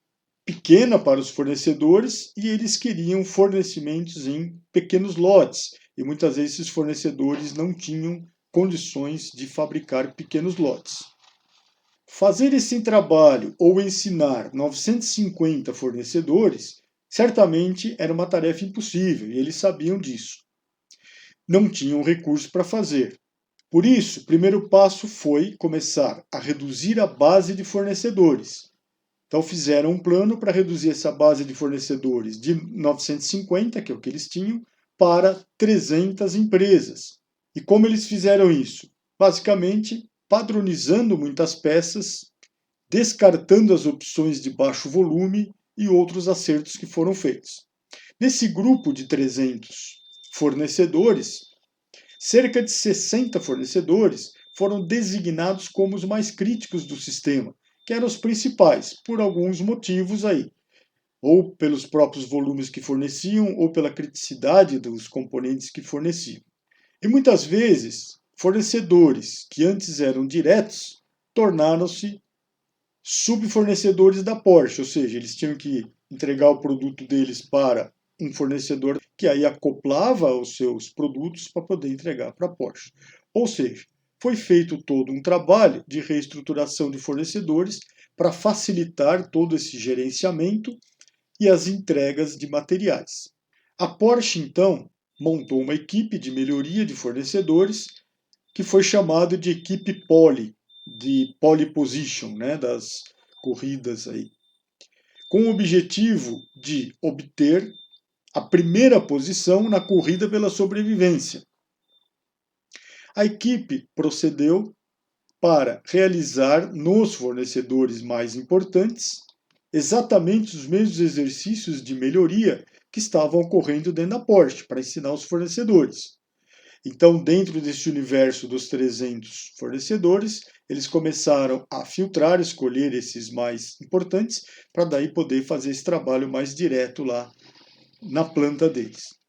pequena para os fornecedores e eles queriam fornecimentos em pequenos lotes. E muitas vezes esses fornecedores não tinham condições de fabricar pequenos lotes. Fazer esse trabalho ou ensinar 950 fornecedores certamente era uma tarefa impossível e eles sabiam disso. Não tinham recurso para fazer. Por isso, o primeiro passo foi começar a reduzir a base de fornecedores. Então fizeram um plano para reduzir essa base de fornecedores de 950, que é o que eles tinham, para 300 empresas. E como eles fizeram isso? Basicamente, padronizando muitas peças, descartando as opções de baixo volume e outros acertos que foram feitos. Nesse grupo de 300 fornecedores, cerca de 60 fornecedores foram designados como os mais críticos do sistema, que eram os principais, por alguns motivos aí. Ou pelos próprios volumes que forneciam, ou pela criticidade dos componentes que forneciam. E muitas vezes, fornecedores que antes eram diretos, tornaram-se subfornecedores da Porsche, ou seja, eles tinham que entregar o produto deles para um fornecedor que aí acoplava os seus produtos para poder entregar para a Porsche. Ou seja, foi feito todo um trabalho de reestruturação de fornecedores para facilitar todo esse gerenciamento e as entregas de materiais. A Porsche, então, montou uma equipe de melhoria de fornecedores que foi chamada de equipe Pole, de pole position, das corridas aí, com o objetivo de obter a primeira posição na corrida pela sobrevivência. A equipe procedeu para realizar nos fornecedores mais importantes exatamente os mesmos exercícios de melhoria que estavam ocorrendo dentro da Porsche, para ensinar os fornecedores. Então, dentro desse universo dos 300 fornecedores, eles começaram a filtrar, escolher esses mais importantes, para daí poder fazer esse trabalho mais direto lá na planta deles.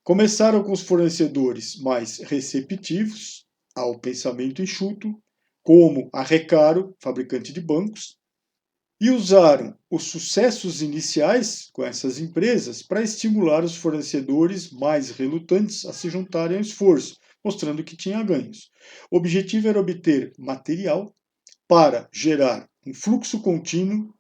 Começaram com os fornecedores mais receptivos ao pensamento enxuto, como a Recaro, fabricante de bancos, e usaram os sucessos iniciais com essas empresas para estimular os fornecedores mais relutantes a se juntarem ao esforço, mostrando que tinha ganhos. O objetivo era obter material para gerar um fluxo contínuo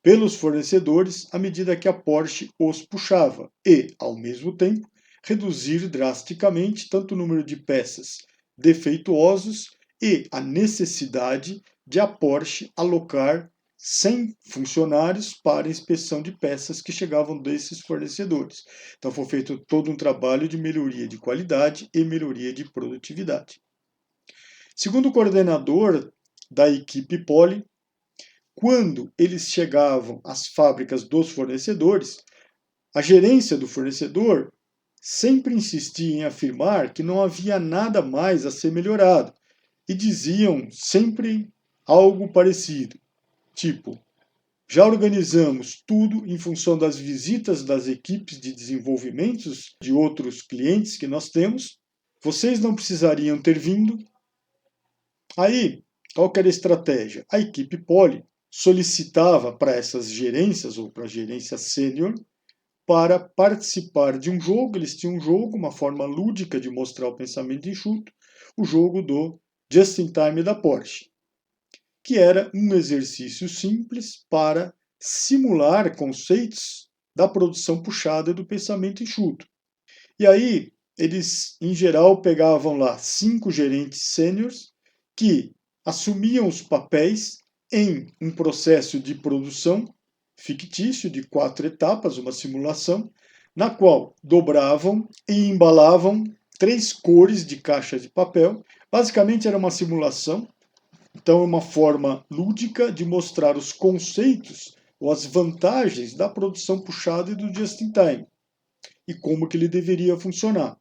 pelos fornecedores à medida que a Porsche os puxava e, ao mesmo tempo, reduzir drasticamente tanto o número de peças defeituosas e a necessidade de a Porsche alocar 100 funcionários para inspeção de peças que chegavam desses fornecedores. Então foi feito todo um trabalho de melhoria de qualidade e melhoria de produtividade. Segundo o coordenador da equipe Poly, quando eles chegavam às fábricas dos fornecedores, a gerência do fornecedor sempre insistia em afirmar que não havia nada mais a ser melhorado e diziam sempre algo parecido, tipo: já organizamos tudo em função das visitas das equipes de desenvolvimento de outros clientes que nós temos, vocês não precisariam ter vindo. Aí, qual que era a estratégia? A equipe Poly solicitava para essas gerências ou para a gerência sênior para participar de um jogo. Eles tinham um jogo, uma forma lúdica de mostrar o pensamento enxuto, o jogo do Just in Time da Porsche, que era um exercício simples para simular conceitos da produção puxada e do pensamento enxuto. E aí, eles, em geral, pegavam lá 5 gerentes sêniores que assumiam os papéis em um processo de produção fictício de 4 etapas, uma simulação, na qual dobravam e embalavam 3 cores de caixa de papel. Basicamente era uma simulação, então é uma forma lúdica de mostrar os conceitos ou as vantagens da produção puxada e do just-in-time e como que ele deveria funcionar.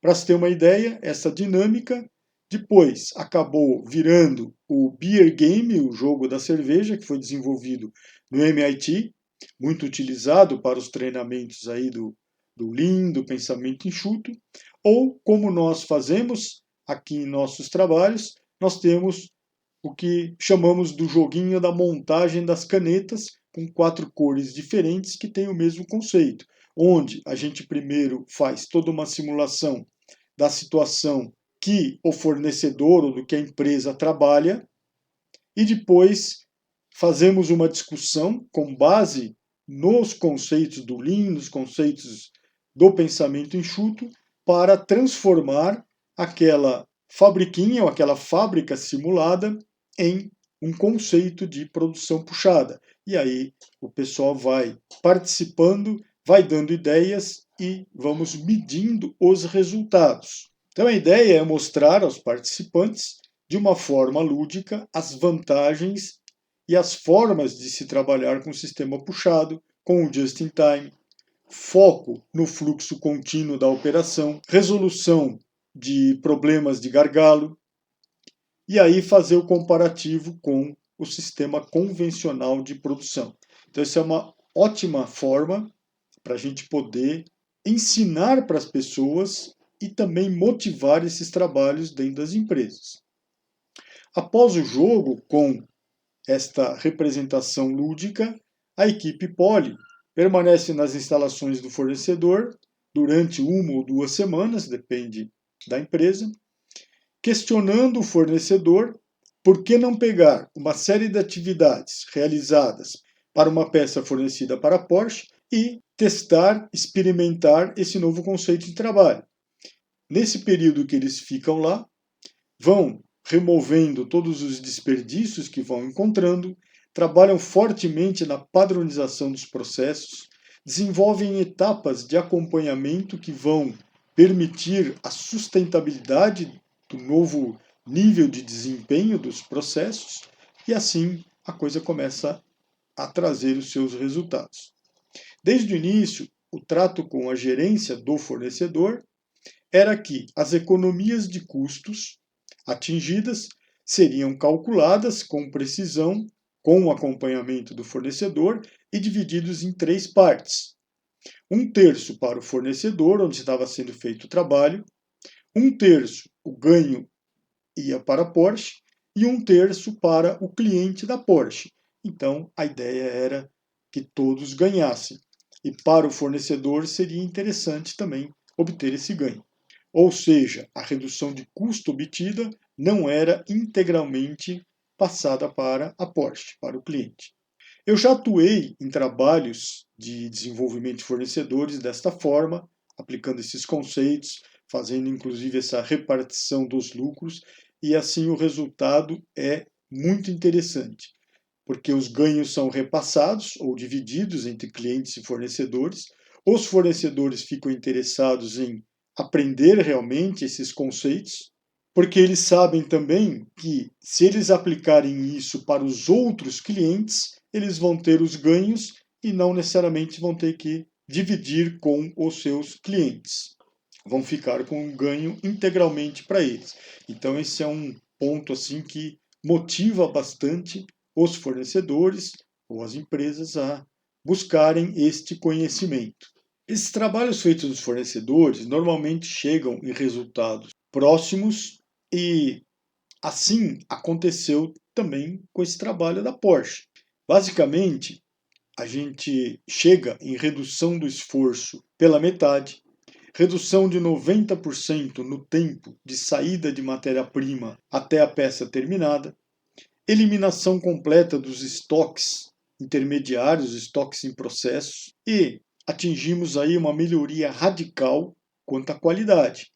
Para se ter uma ideia, essa dinâmica depois acabou virando o Beer Game, o jogo da cerveja, que foi desenvolvido no MIT, muito utilizado para os treinamentos aí do Lean, do pensamento enxuto, ou como nós fazemos aqui em nossos trabalhos, nós temos o que chamamos do joguinho da montagem das canetas, com 4 cores diferentes que têm o mesmo conceito, onde a gente primeiro faz toda uma simulação da situação que o fornecedor ou do que a empresa trabalha e depois fazemos uma discussão com base nos conceitos do Lean, nos conceitos do pensamento enxuto, para transformar aquela fabriquinha ou aquela fábrica simulada em um conceito de produção puxada. E aí o pessoal vai participando, vai dando ideias e vamos medindo os resultados. Então a ideia é mostrar aos participantes, de uma forma lúdica, as vantagens e as formas de se trabalhar com o sistema puxado, com o just-in-time, foco no fluxo contínuo da operação, resolução de problemas de gargalo, e aí fazer o comparativo com o sistema convencional de produção. Então essa é uma ótima forma para a gente poder ensinar para as pessoas e também motivar esses trabalhos dentro das empresas. Após o jogo, com esta representação lúdica, a equipe Poly permanece nas instalações do fornecedor durante 1 ou 2 semanas, depende da empresa, questionando o fornecedor por que não pegar uma série de atividades realizadas para uma peça fornecida para a Porsche e testar, experimentar esse novo conceito de trabalho. Nesse período que eles ficam lá, vão removendo todos os desperdícios que vão encontrando, trabalham fortemente na padronização dos processos, desenvolvem etapas de acompanhamento que vão permitir a sustentabilidade do novo nível de desempenho dos processos, e assim a coisa começa a trazer os seus resultados. Desde o início, o trato com a gerência do fornecedor era que as economias de custos atingidas seriam calculadas com precisão, com o acompanhamento do fornecedor e divididos em 3 partes. 1/3 para o fornecedor, onde estava sendo feito o trabalho, 1/3 o ganho ia para a Porsche e 1/3 para o cliente da Porsche. Então a ideia era que todos ganhassem. E para o fornecedor seria interessante também obter esse ganho. Ou seja, a redução de custo obtida não era integralmente passada para a Porsche, para o cliente. Eu já atuei em trabalhos de desenvolvimento de fornecedores desta forma, aplicando esses conceitos, fazendo inclusive essa repartição dos lucros, e assim o resultado é muito interessante, porque os ganhos são repassados ou divididos entre clientes e fornecedores. Os fornecedores ficam interessados em aprender realmente esses conceitos, porque eles sabem também que, se eles aplicarem isso para os outros clientes, eles vão ter os ganhos e não necessariamente vão ter que dividir com os seus clientes. Vão ficar com um ganho integralmente para eles. Então esse é um ponto assim que motiva bastante os fornecedores ou as empresas a buscarem este conhecimento. Esses trabalhos feitos dos fornecedores normalmente chegam em resultados próximos e assim aconteceu também com esse trabalho da Porsche. Basicamente, a gente chega em redução do esforço pela metade, redução de 90% no tempo de saída de matéria-prima até a peça terminada, eliminação completa dos estoques intermediários, estoques em processo, e atingimos aí uma melhoria radical quanto à qualidade.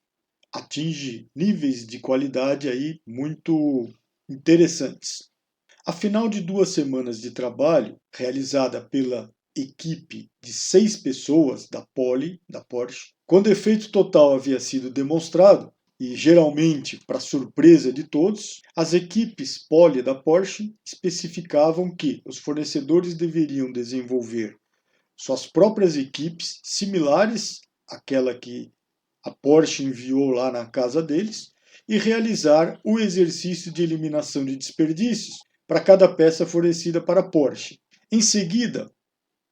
Atinge níveis de qualidade aí muito interessantes. A final de 2 semanas de trabalho, realizada pela equipe de 6 pessoas da Porsche, quando o efeito total havia sido demonstrado, e geralmente para surpresa de todos, as equipes Poly da Porsche especificavam que os fornecedores deveriam desenvolver suas próprias equipes similares àquela que a Porsche enviou lá na casa deles e realizar o exercício de eliminação de desperdícios para cada peça fornecida para a Porsche. Em seguida,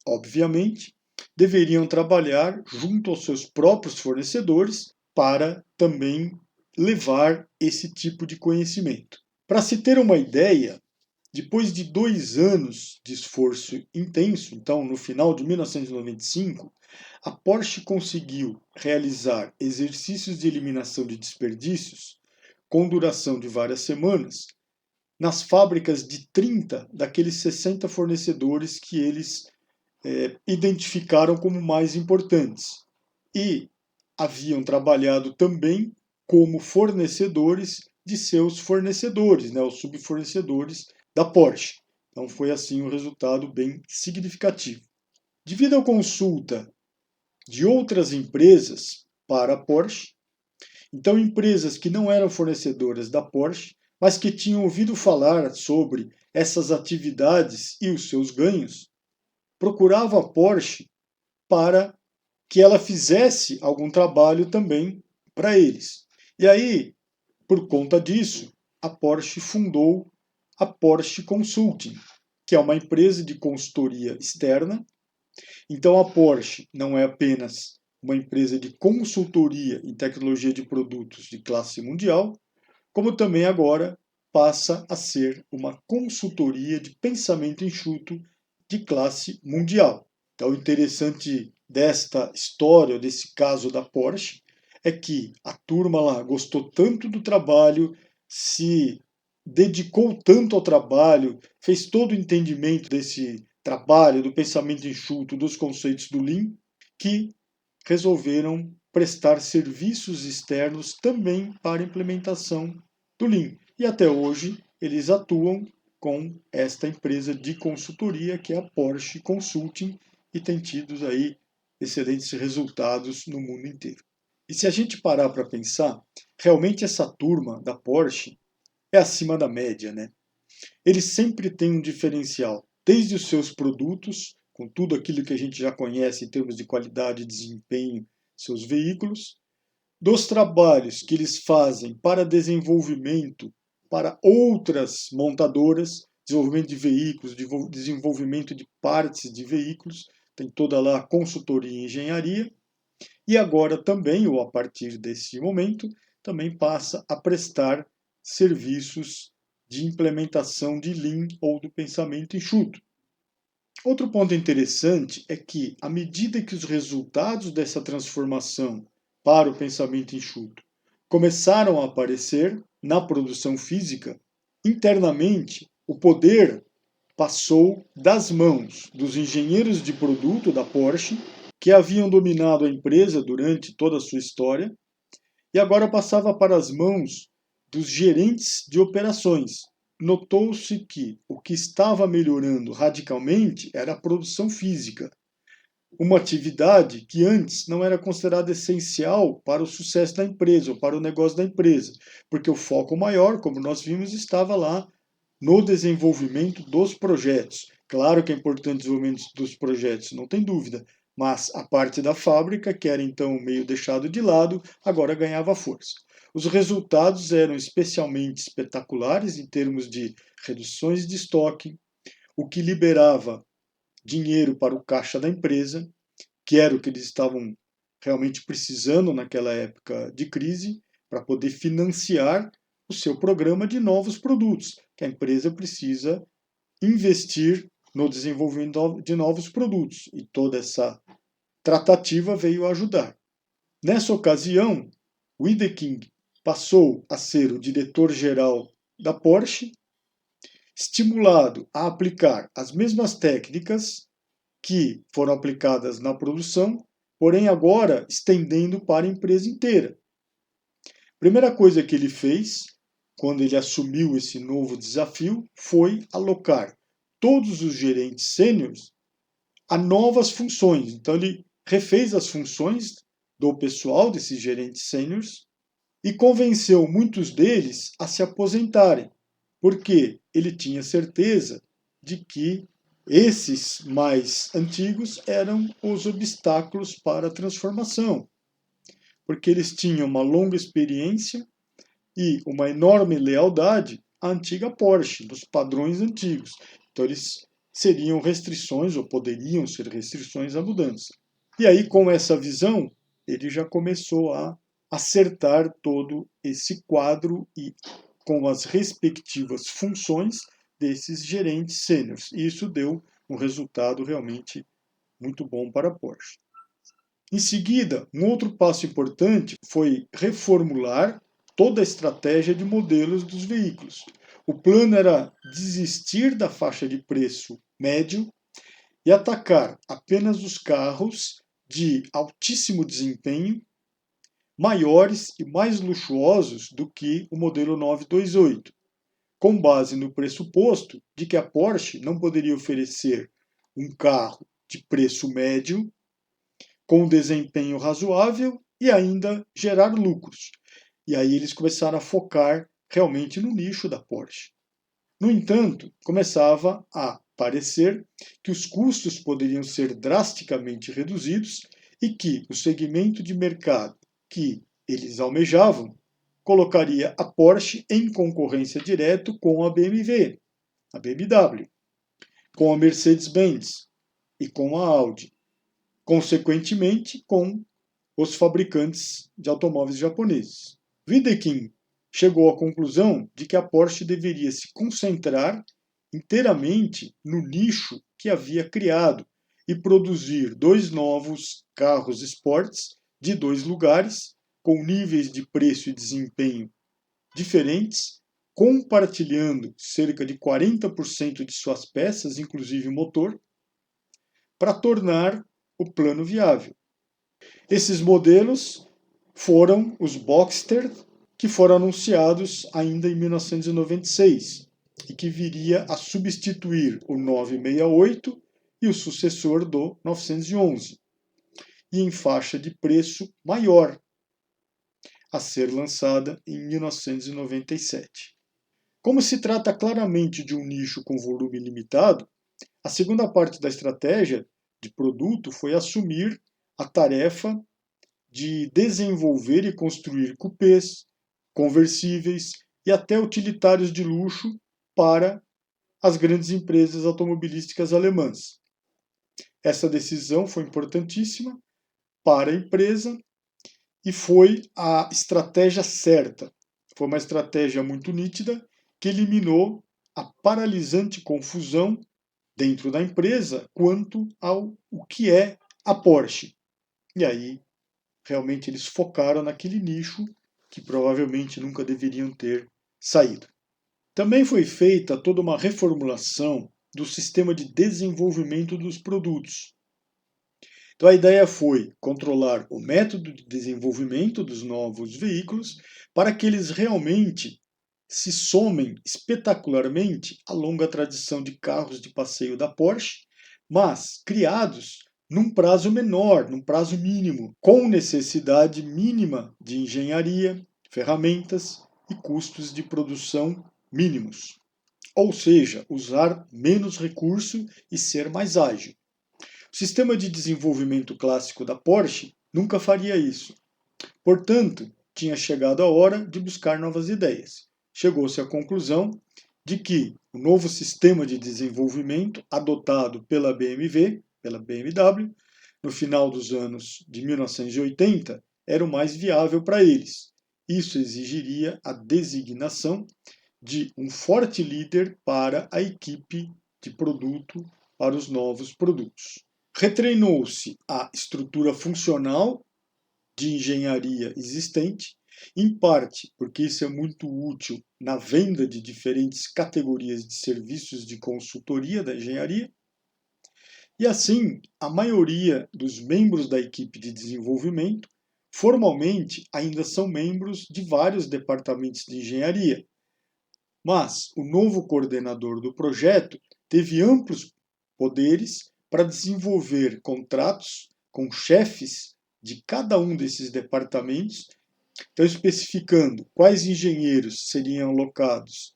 obviamente, deveriam trabalhar junto aos seus próprios fornecedores para também levar esse tipo de conhecimento. Para se ter uma ideia, depois de 2 anos de esforço intenso, então no final de 1995, a Porsche conseguiu realizar exercícios de eliminação de desperdícios com duração de várias semanas nas fábricas de 30 daqueles 60 fornecedores que eles identificaram como mais importantes. E haviam trabalhado também como fornecedores de seus fornecedores, né, os subfornecedores da Porsche. Então foi assim um resultado bem significativo. Devido à consulta de outras empresas para a Porsche, então empresas que não eram fornecedoras da Porsche, mas que tinham ouvido falar sobre essas atividades e os seus ganhos, procuravam a Porsche para que ela fizesse algum trabalho também para eles. E aí, por conta disso, a Porsche fundou a Porsche Consulting, que é uma empresa de consultoria externa. Então a Porsche não é apenas uma empresa de consultoria em tecnologia de produtos de classe mundial, como também agora passa a ser uma consultoria de pensamento enxuto de classe mundial. Então, o interessante desta história, desse caso da Porsche, é que a turma lá gostou tanto do trabalho, se dedicou tanto ao trabalho, fez todo o entendimento desse trabalho, do pensamento enxuto, dos conceitos do Lean, que resolveram prestar serviços externos também para a implementação do Lean. E até hoje eles atuam com esta empresa de consultoria que é a Porsche Consulting e tem tido aí excelentes resultados no mundo inteiro. E se a gente parar para pensar, realmente essa turma da Porsche é acima da média, né? Eles sempre têm um diferencial, desde os seus produtos, com tudo aquilo que a gente já conhece em termos de qualidade e desempenho, seus veículos, dos trabalhos que eles fazem para desenvolvimento para outras montadoras, desenvolvimento de veículos, desenvolvimento de partes de veículos, tem toda lá a consultoria e engenharia, e agora também, ou a partir desse momento, também passa a prestar serviços de implementação de Lean ou do pensamento enxuto. Outro ponto interessante é que, à medida que os resultados dessa transformação para o pensamento enxuto começaram a aparecer na produção física, internamente, o poder passou das mãos dos engenheiros de produto da Porsche, que haviam dominado a empresa durante toda a sua história, e agora passava para as mãos dos gerentes de operações. Notou-se que o que estava melhorando radicalmente era a produção física, uma atividade que antes não era considerada essencial para o sucesso da empresa ou para o negócio da empresa, porque o foco maior, como nós vimos, estava lá no desenvolvimento dos projetos. Claro que é importante o desenvolvimento dos projetos, não tem dúvida, mas a parte da fábrica, que era então meio deixado de lado, agora ganhava força. Os resultados eram especialmente espetaculares em termos de reduções de estoque, o que liberava dinheiro para o caixa da empresa, que era o que eles estavam realmente precisando naquela época de crise, para poder financiar o seu programa de novos produtos, que a empresa precisa investir no desenvolvimento de novos produtos. E toda essa tratativa veio ajudar. Nessa ocasião, Wiedeking passou a ser o diretor-geral da Porsche, estimulado a aplicar as mesmas técnicas que foram aplicadas na produção, porém agora estendendo para a empresa inteira. A primeira coisa que ele fez, quando ele assumiu esse novo desafio, foi alocar todos os gerentes sêniores a novas funções. Então ele refez as funções do pessoal desses gerentes sêniores e convenceu muitos deles a se aposentarem, porque ele tinha certeza de que esses mais antigos eram os obstáculos para a transformação, porque eles tinham uma longa experiência e uma enorme lealdade à antiga Porsche, dos padrões antigos. Então eles seriam restrições, ou poderiam ser restrições à mudança. E aí, com essa visão, ele já começou a acertar todo esse quadro e com as respectivas funções desses gerentes sêniores. E isso deu um resultado realmente muito bom para a Porsche. Em seguida, um outro passo importante foi reformular toda a estratégia de modelos dos veículos. O plano era desistir da faixa de preço médio e atacar apenas os carros de altíssimo desempenho, maiores e mais luxuosos do que o modelo 928, com base no pressuposto de que a Porsche não poderia oferecer um carro de preço médio, com desempenho razoável e ainda gerar lucros. E aí eles começaram a focar realmente no nicho da Porsche. No entanto, começava a parecer que os custos poderiam ser drasticamente reduzidos e que o segmento de mercado que eles almejavam colocaria a Porsche em concorrência direta com a BMW, a BMW, com a Mercedes-Benz e com a Audi, consequentemente com os fabricantes de automóveis japoneses. Wiedeking chegou à conclusão de que a Porsche deveria se concentrar inteiramente no nicho que havia criado e produzir dois novos carros esportes de dois lugares, com níveis de preço e desempenho diferentes, compartilhando cerca de 40% de suas peças, inclusive motor, para tornar o plano viável. Esses modelos foram os Boxster, que foram anunciados ainda em 1996 e que viria a substituir o 968 e o sucessor do 911, e em faixa de preço maior, a ser lançada em 1997. Como se trata claramente de um nicho com volume limitado, a segunda parte da estratégia de produto foi assumir a tarefa de desenvolver e construir cupês, conversíveis e até utilitários de luxo para as grandes empresas automobilísticas alemãs. Essa decisão foi importantíssima para a empresa e foi a estratégia certa. Foi uma estratégia muito nítida que eliminou a paralisante confusão dentro da empresa quanto ao que é a Porsche. E aí, realmente, eles focaram naquele nicho que provavelmente nunca deveriam ter saído. Também foi feita toda uma reformulação do sistema de desenvolvimento dos produtos. Então a ideia foi controlar o método de desenvolvimento dos novos veículos para que eles realmente se somem espetacularmente à longa tradição de carros de passeio da Porsche, mas criados num prazo menor, num prazo mínimo, com necessidade mínima de engenharia, ferramentas e custos de produção mínimos. Ou seja, usar menos recurso e ser mais ágil. O sistema de desenvolvimento clássico da Porsche nunca faria isso. Portanto, tinha chegado a hora de buscar novas ideias. Chegou-se à conclusão de que o novo sistema de desenvolvimento adotado pela BMW, no final dos anos de 1980, era o mais viável para eles. Isso exigiria a designação de um forte líder para a equipe de produto para os novos produtos. Retreinou-se a estrutura funcional de engenharia existente, em parte porque isso é muito útil na venda de diferentes categorias de serviços de consultoria da engenharia, e assim a maioria dos membros da equipe de desenvolvimento formalmente ainda são membros de vários departamentos de engenharia, mas o novo coordenador do projeto teve amplos poderes para desenvolver contratos com chefes de cada um desses departamentos, então especificando quais engenheiros seriam alocados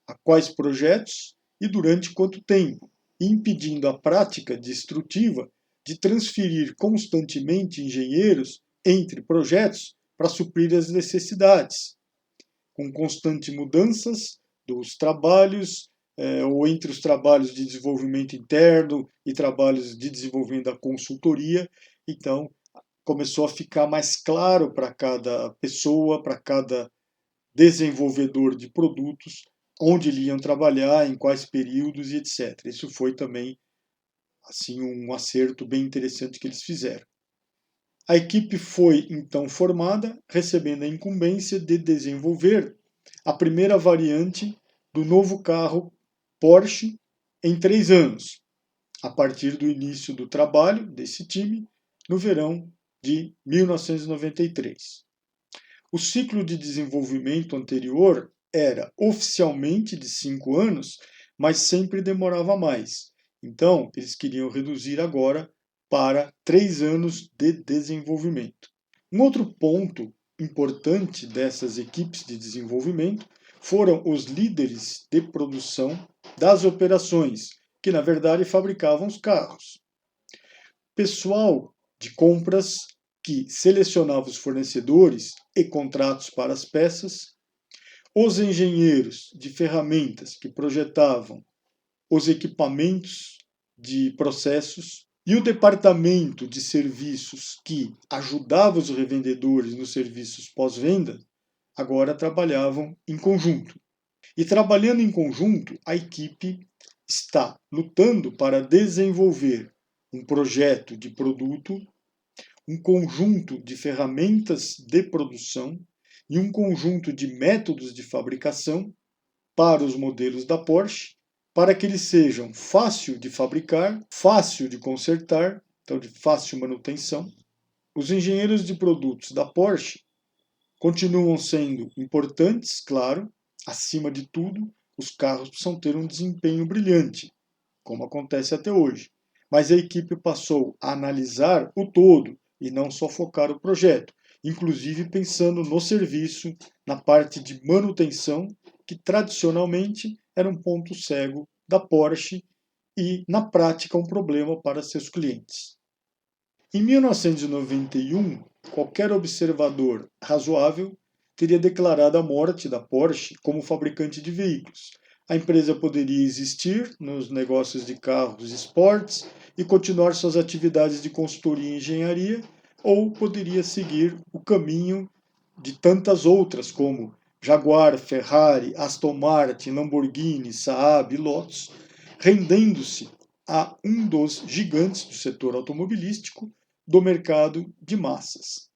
a quais projetos e durante quanto tempo, impedindo a prática destrutiva de transferir constantemente engenheiros entre projetos para suprir as necessidades, com constantes mudanças dos trabalhos, ou entre os trabalhos de desenvolvimento interno e trabalhos de desenvolvimento da consultoria. Então, começou a ficar mais claro para cada pessoa, para cada desenvolvedor de produtos, onde eles iam trabalhar, em quais períodos e etc. Isso foi também assim um acerto bem interessante que eles fizeram. A equipe foi então formada, recebendo a incumbência de desenvolver a primeira variante do novo carro Porsche em 3 anos, a partir do início do trabalho desse time no verão de 1993. O ciclo de desenvolvimento anterior era oficialmente de 5 anos, mas sempre demorava mais. Então, eles queriam reduzir agora para 3 anos de desenvolvimento. Um outro ponto importante dessas equipes de desenvolvimento foram os líderes de produção das operações, que na verdade fabricavam os carros. Pessoal de compras que selecionava os fornecedores e contratos para as peças, os engenheiros de ferramentas que projetavam os equipamentos de processos e o departamento de serviços que ajudava os revendedores nos serviços pós-venda, agora trabalhavam em conjunto. E trabalhando em conjunto, a equipe está lutando para desenvolver um projeto de produto, um conjunto de ferramentas de produção e um conjunto de métodos de fabricação para os modelos da Porsche, para que eles sejam fácil de fabricar, fácil de consertar, então de fácil manutenção. Os engenheiros de produtos da Porsche continuam sendo importantes, claro, acima de tudo, os carros precisam ter um desempenho brilhante, como acontece até hoje. Mas a equipe passou a analisar o todo e não só focar o projeto, inclusive pensando no serviço, na parte de manutenção, que tradicionalmente era um ponto cego da Porsche e, na prática, um problema para seus clientes. Em 1991, qualquer observador razoável teria declarado a morte da Porsche como fabricante de veículos. A empresa poderia existir nos negócios de carros e esportes e continuar suas atividades de consultoria e engenharia, ou poderia seguir o caminho de tantas outras, como Jaguar, Ferrari, Aston Martin, Lamborghini, Saab e Lotus, rendendo-se a um dos gigantes do setor automobilístico do mercado de massas.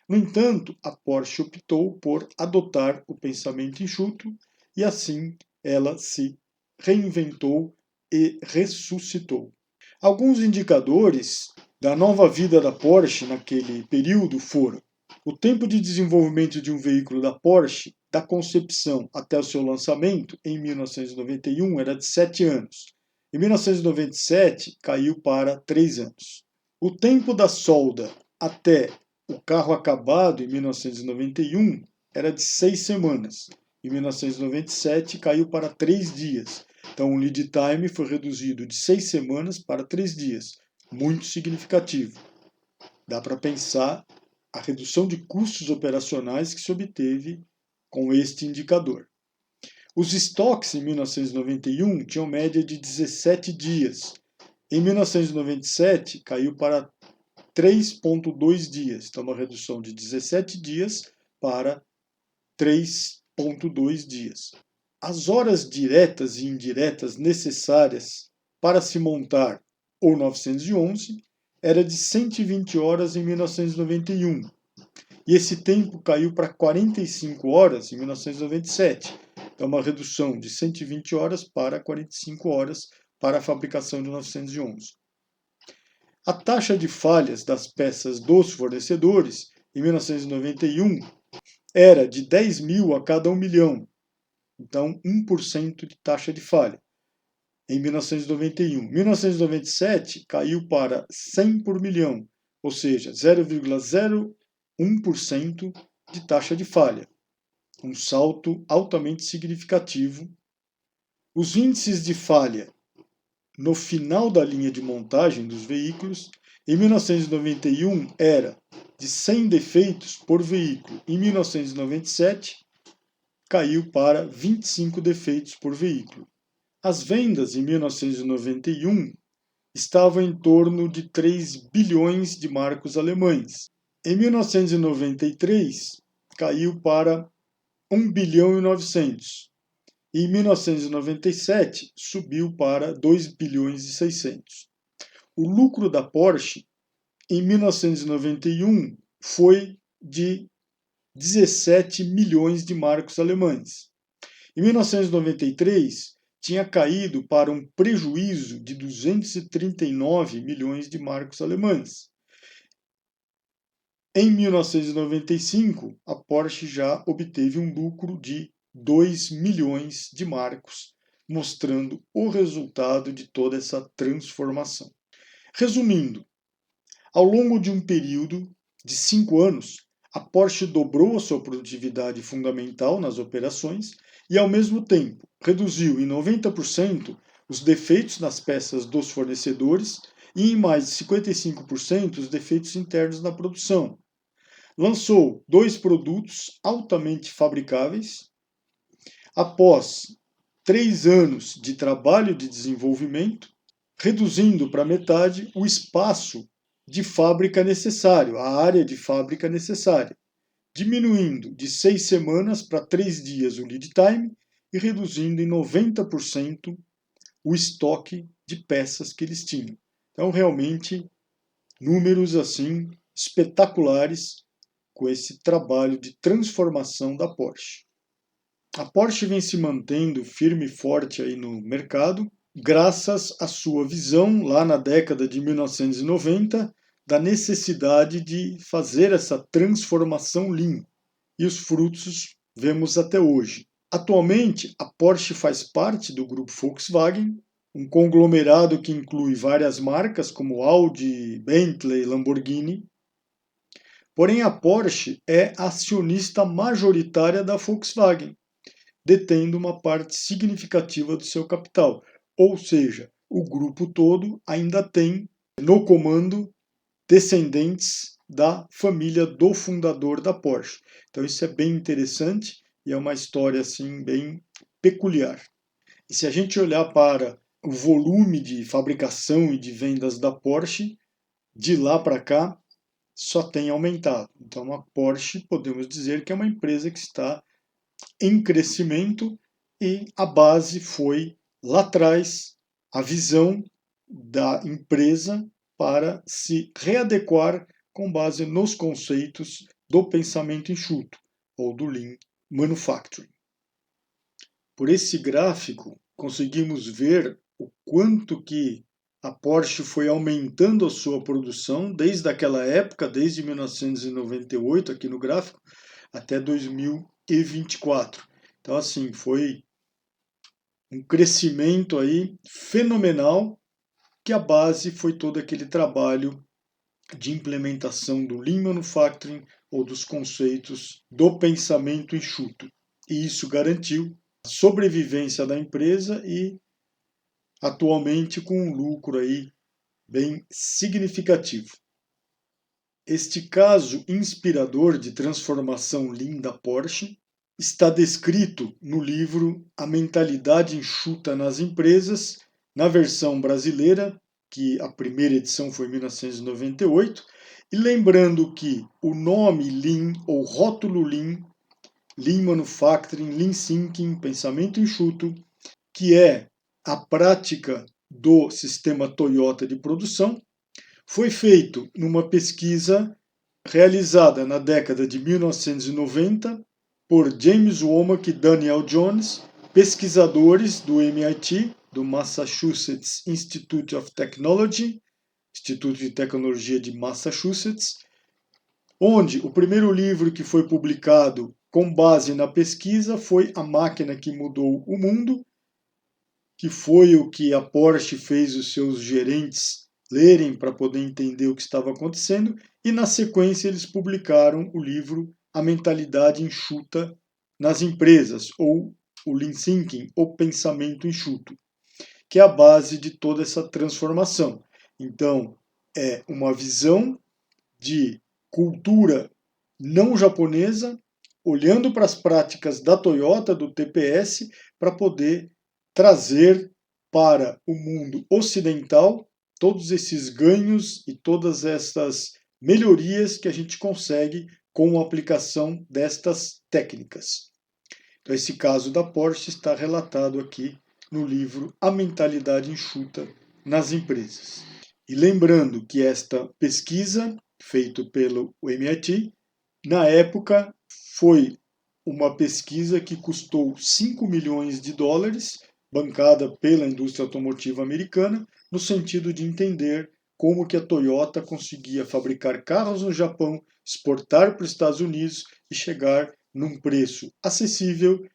No entanto, a Porsche optou por adotar o pensamento enxuto e assim ela se reinventou e ressuscitou. Alguns indicadores da nova vida da Porsche naquele período foram: o tempo de desenvolvimento de um veículo da Porsche, da concepção até o seu lançamento, em 1991, era de 7 anos. Em 1997, caiu para 3 anos. O tempo da solda até o carro acabado, em 1991, era de 6 semanas. Em 1997, caiu para 3 dias. Então, o lead time foi reduzido de 6 semanas para 3 dias. Muito significativo. Dá para pensar a redução de custos operacionais que se obteve com este indicador. Os estoques em 1991 tinham média de 17 dias. Em 1997, caiu para 3,2 dias. Então, uma redução de 17 dias para 3,2 dias. As horas diretas e indiretas necessárias para se montar o 911 era de 120 horas em 1991. E esse tempo caiu para 45 horas em 1997. É uma redução de 120 horas para 45 horas para a fabricação de 911. A taxa de falhas das peças dos fornecedores em 1991 era de 10.000 a cada 1 milhão. Então, 1% de taxa de falha. Em 1991. 1997 caiu para 100 por milhão, ou seja, 0,01% de taxa de falha. Um salto altamente significativo. Os índices de falha no final da linha de montagem dos veículos, em 1991 era de 100 defeitos por veículo. Em 1997 caiu para 25 defeitos por veículo. As vendas em 1991 estavam em torno de 3 bilhões de marcos alemães. Em 1993 caiu para 1 bilhão e 900. E em 1997 subiu para 2 bilhões e 600. O lucro da Porsche em 1991 foi de 17 milhões de marcos alemães. Em 1993 tinha caído para um prejuízo de 239 milhões de marcos alemães. Em 1995, a Porsche já obteve um lucro de 2 milhões de marcos, mostrando o resultado de toda essa transformação. Resumindo, ao longo de um período de 5 anos, a Porsche dobrou a sua produtividade fundamental nas operações e, ao mesmo tempo, reduziu em 90% os defeitos nas peças dos fornecedores e em mais de 55% os defeitos internos na produção. Lançou 2 produtos altamente fabricáveis. Após 3 anos de trabalho de desenvolvimento, reduzindo para metade o espaço de fábrica necessário, a área de fábrica necessária, diminuindo de 6 semanas para 3 dias o lead time e reduzindo em 90% o estoque de peças que eles tinham. Então, realmente, números assim espetaculares com esse trabalho de transformação da Porsche. A Porsche vem se mantendo firme e forte aí no mercado, graças à sua visão, lá na década de 1990, da necessidade de fazer essa transformação lean. E os frutos vemos até hoje. Atualmente, a Porsche faz parte do grupo Volkswagen, um conglomerado que inclui várias marcas como Audi, Bentley, Lamborghini. Porém, a Porsche é acionista majoritária da Volkswagen, detendo uma parte significativa do seu capital. Ou seja, o grupo todo ainda tem no comando descendentes da família do fundador da Porsche. Então isso é bem interessante e é uma história assim bem peculiar. E se a gente olhar para o volume de fabricação e de vendas da Porsche, de lá para cá só tem aumentado. Então a Porsche, podemos dizer que é uma empresa que está em crescimento e a base foi lá atrás a visão da empresa para se readequar com base nos conceitos do pensamento enxuto ou do Lean Manufacturing. por esse gráfico, conseguimos ver o quanto que a Porsche foi aumentando a sua produção desde aquela época, desde 1998, aqui no gráfico, até 2024. Então, assim, foi um crescimento aí fenomenal, que a base foi todo aquele trabalho de implementação do Lean Manufacturing ou dos conceitos do pensamento enxuto. E isso garantiu a sobrevivência da empresa e atualmente com um lucro aí bem significativo. Este caso inspirador de transformação Lean da Porsche está descrito no livro A Mentalidade Enxuta nas Empresas, na versão brasileira, que a primeira edição foi em 1998, e lembrando que o nome Lean ou rótulo Lean, Lean Manufacturing, Lean Thinking, pensamento enxuto, que é a prática do sistema Toyota de produção, foi feito numa pesquisa realizada na década de 1990 por James Womack e Daniel Jones, pesquisadores do MIT, do Massachusetts Institute of Technology, Instituto de Tecnologia de Massachusetts, onde o primeiro livro que foi publicado com base na pesquisa foi A Máquina que Mudou o Mundo, que foi o que a Porsche fez os seus gerentes lerem para poder entender o que estava acontecendo, e na sequência eles publicaram o livro A Mentalidade Enxuta nas Empresas, ou o Lean Thinking, ou Pensamento Enxuto, que é a base de toda essa transformação. Então, é uma visão de cultura não japonesa, olhando para as práticas da Toyota, do TPS, para poder trazer para o mundo ocidental todos esses ganhos e todas essas melhorias que a gente consegue com a aplicação destas técnicas. Então, esse caso da Porsche está relatado aqui no livro A Mentalidade Enxuta nas Empresas. E lembrando que esta pesquisa, feita pelo MIT, na época foi uma pesquisa que custou 5 milhões de dólares, bancada pela indústria automotiva americana, no sentido de entender como que a Toyota conseguia fabricar carros no Japão, exportar para os Estados Unidos e chegar num preço acessível,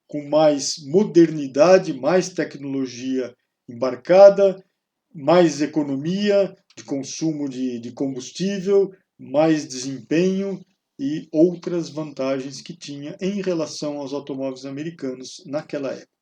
com mais modernidade, mais tecnologia embarcada, mais economia de consumo de combustível, mais desempenho e outras vantagens que tinha em relação aos automóveis americanos naquela época.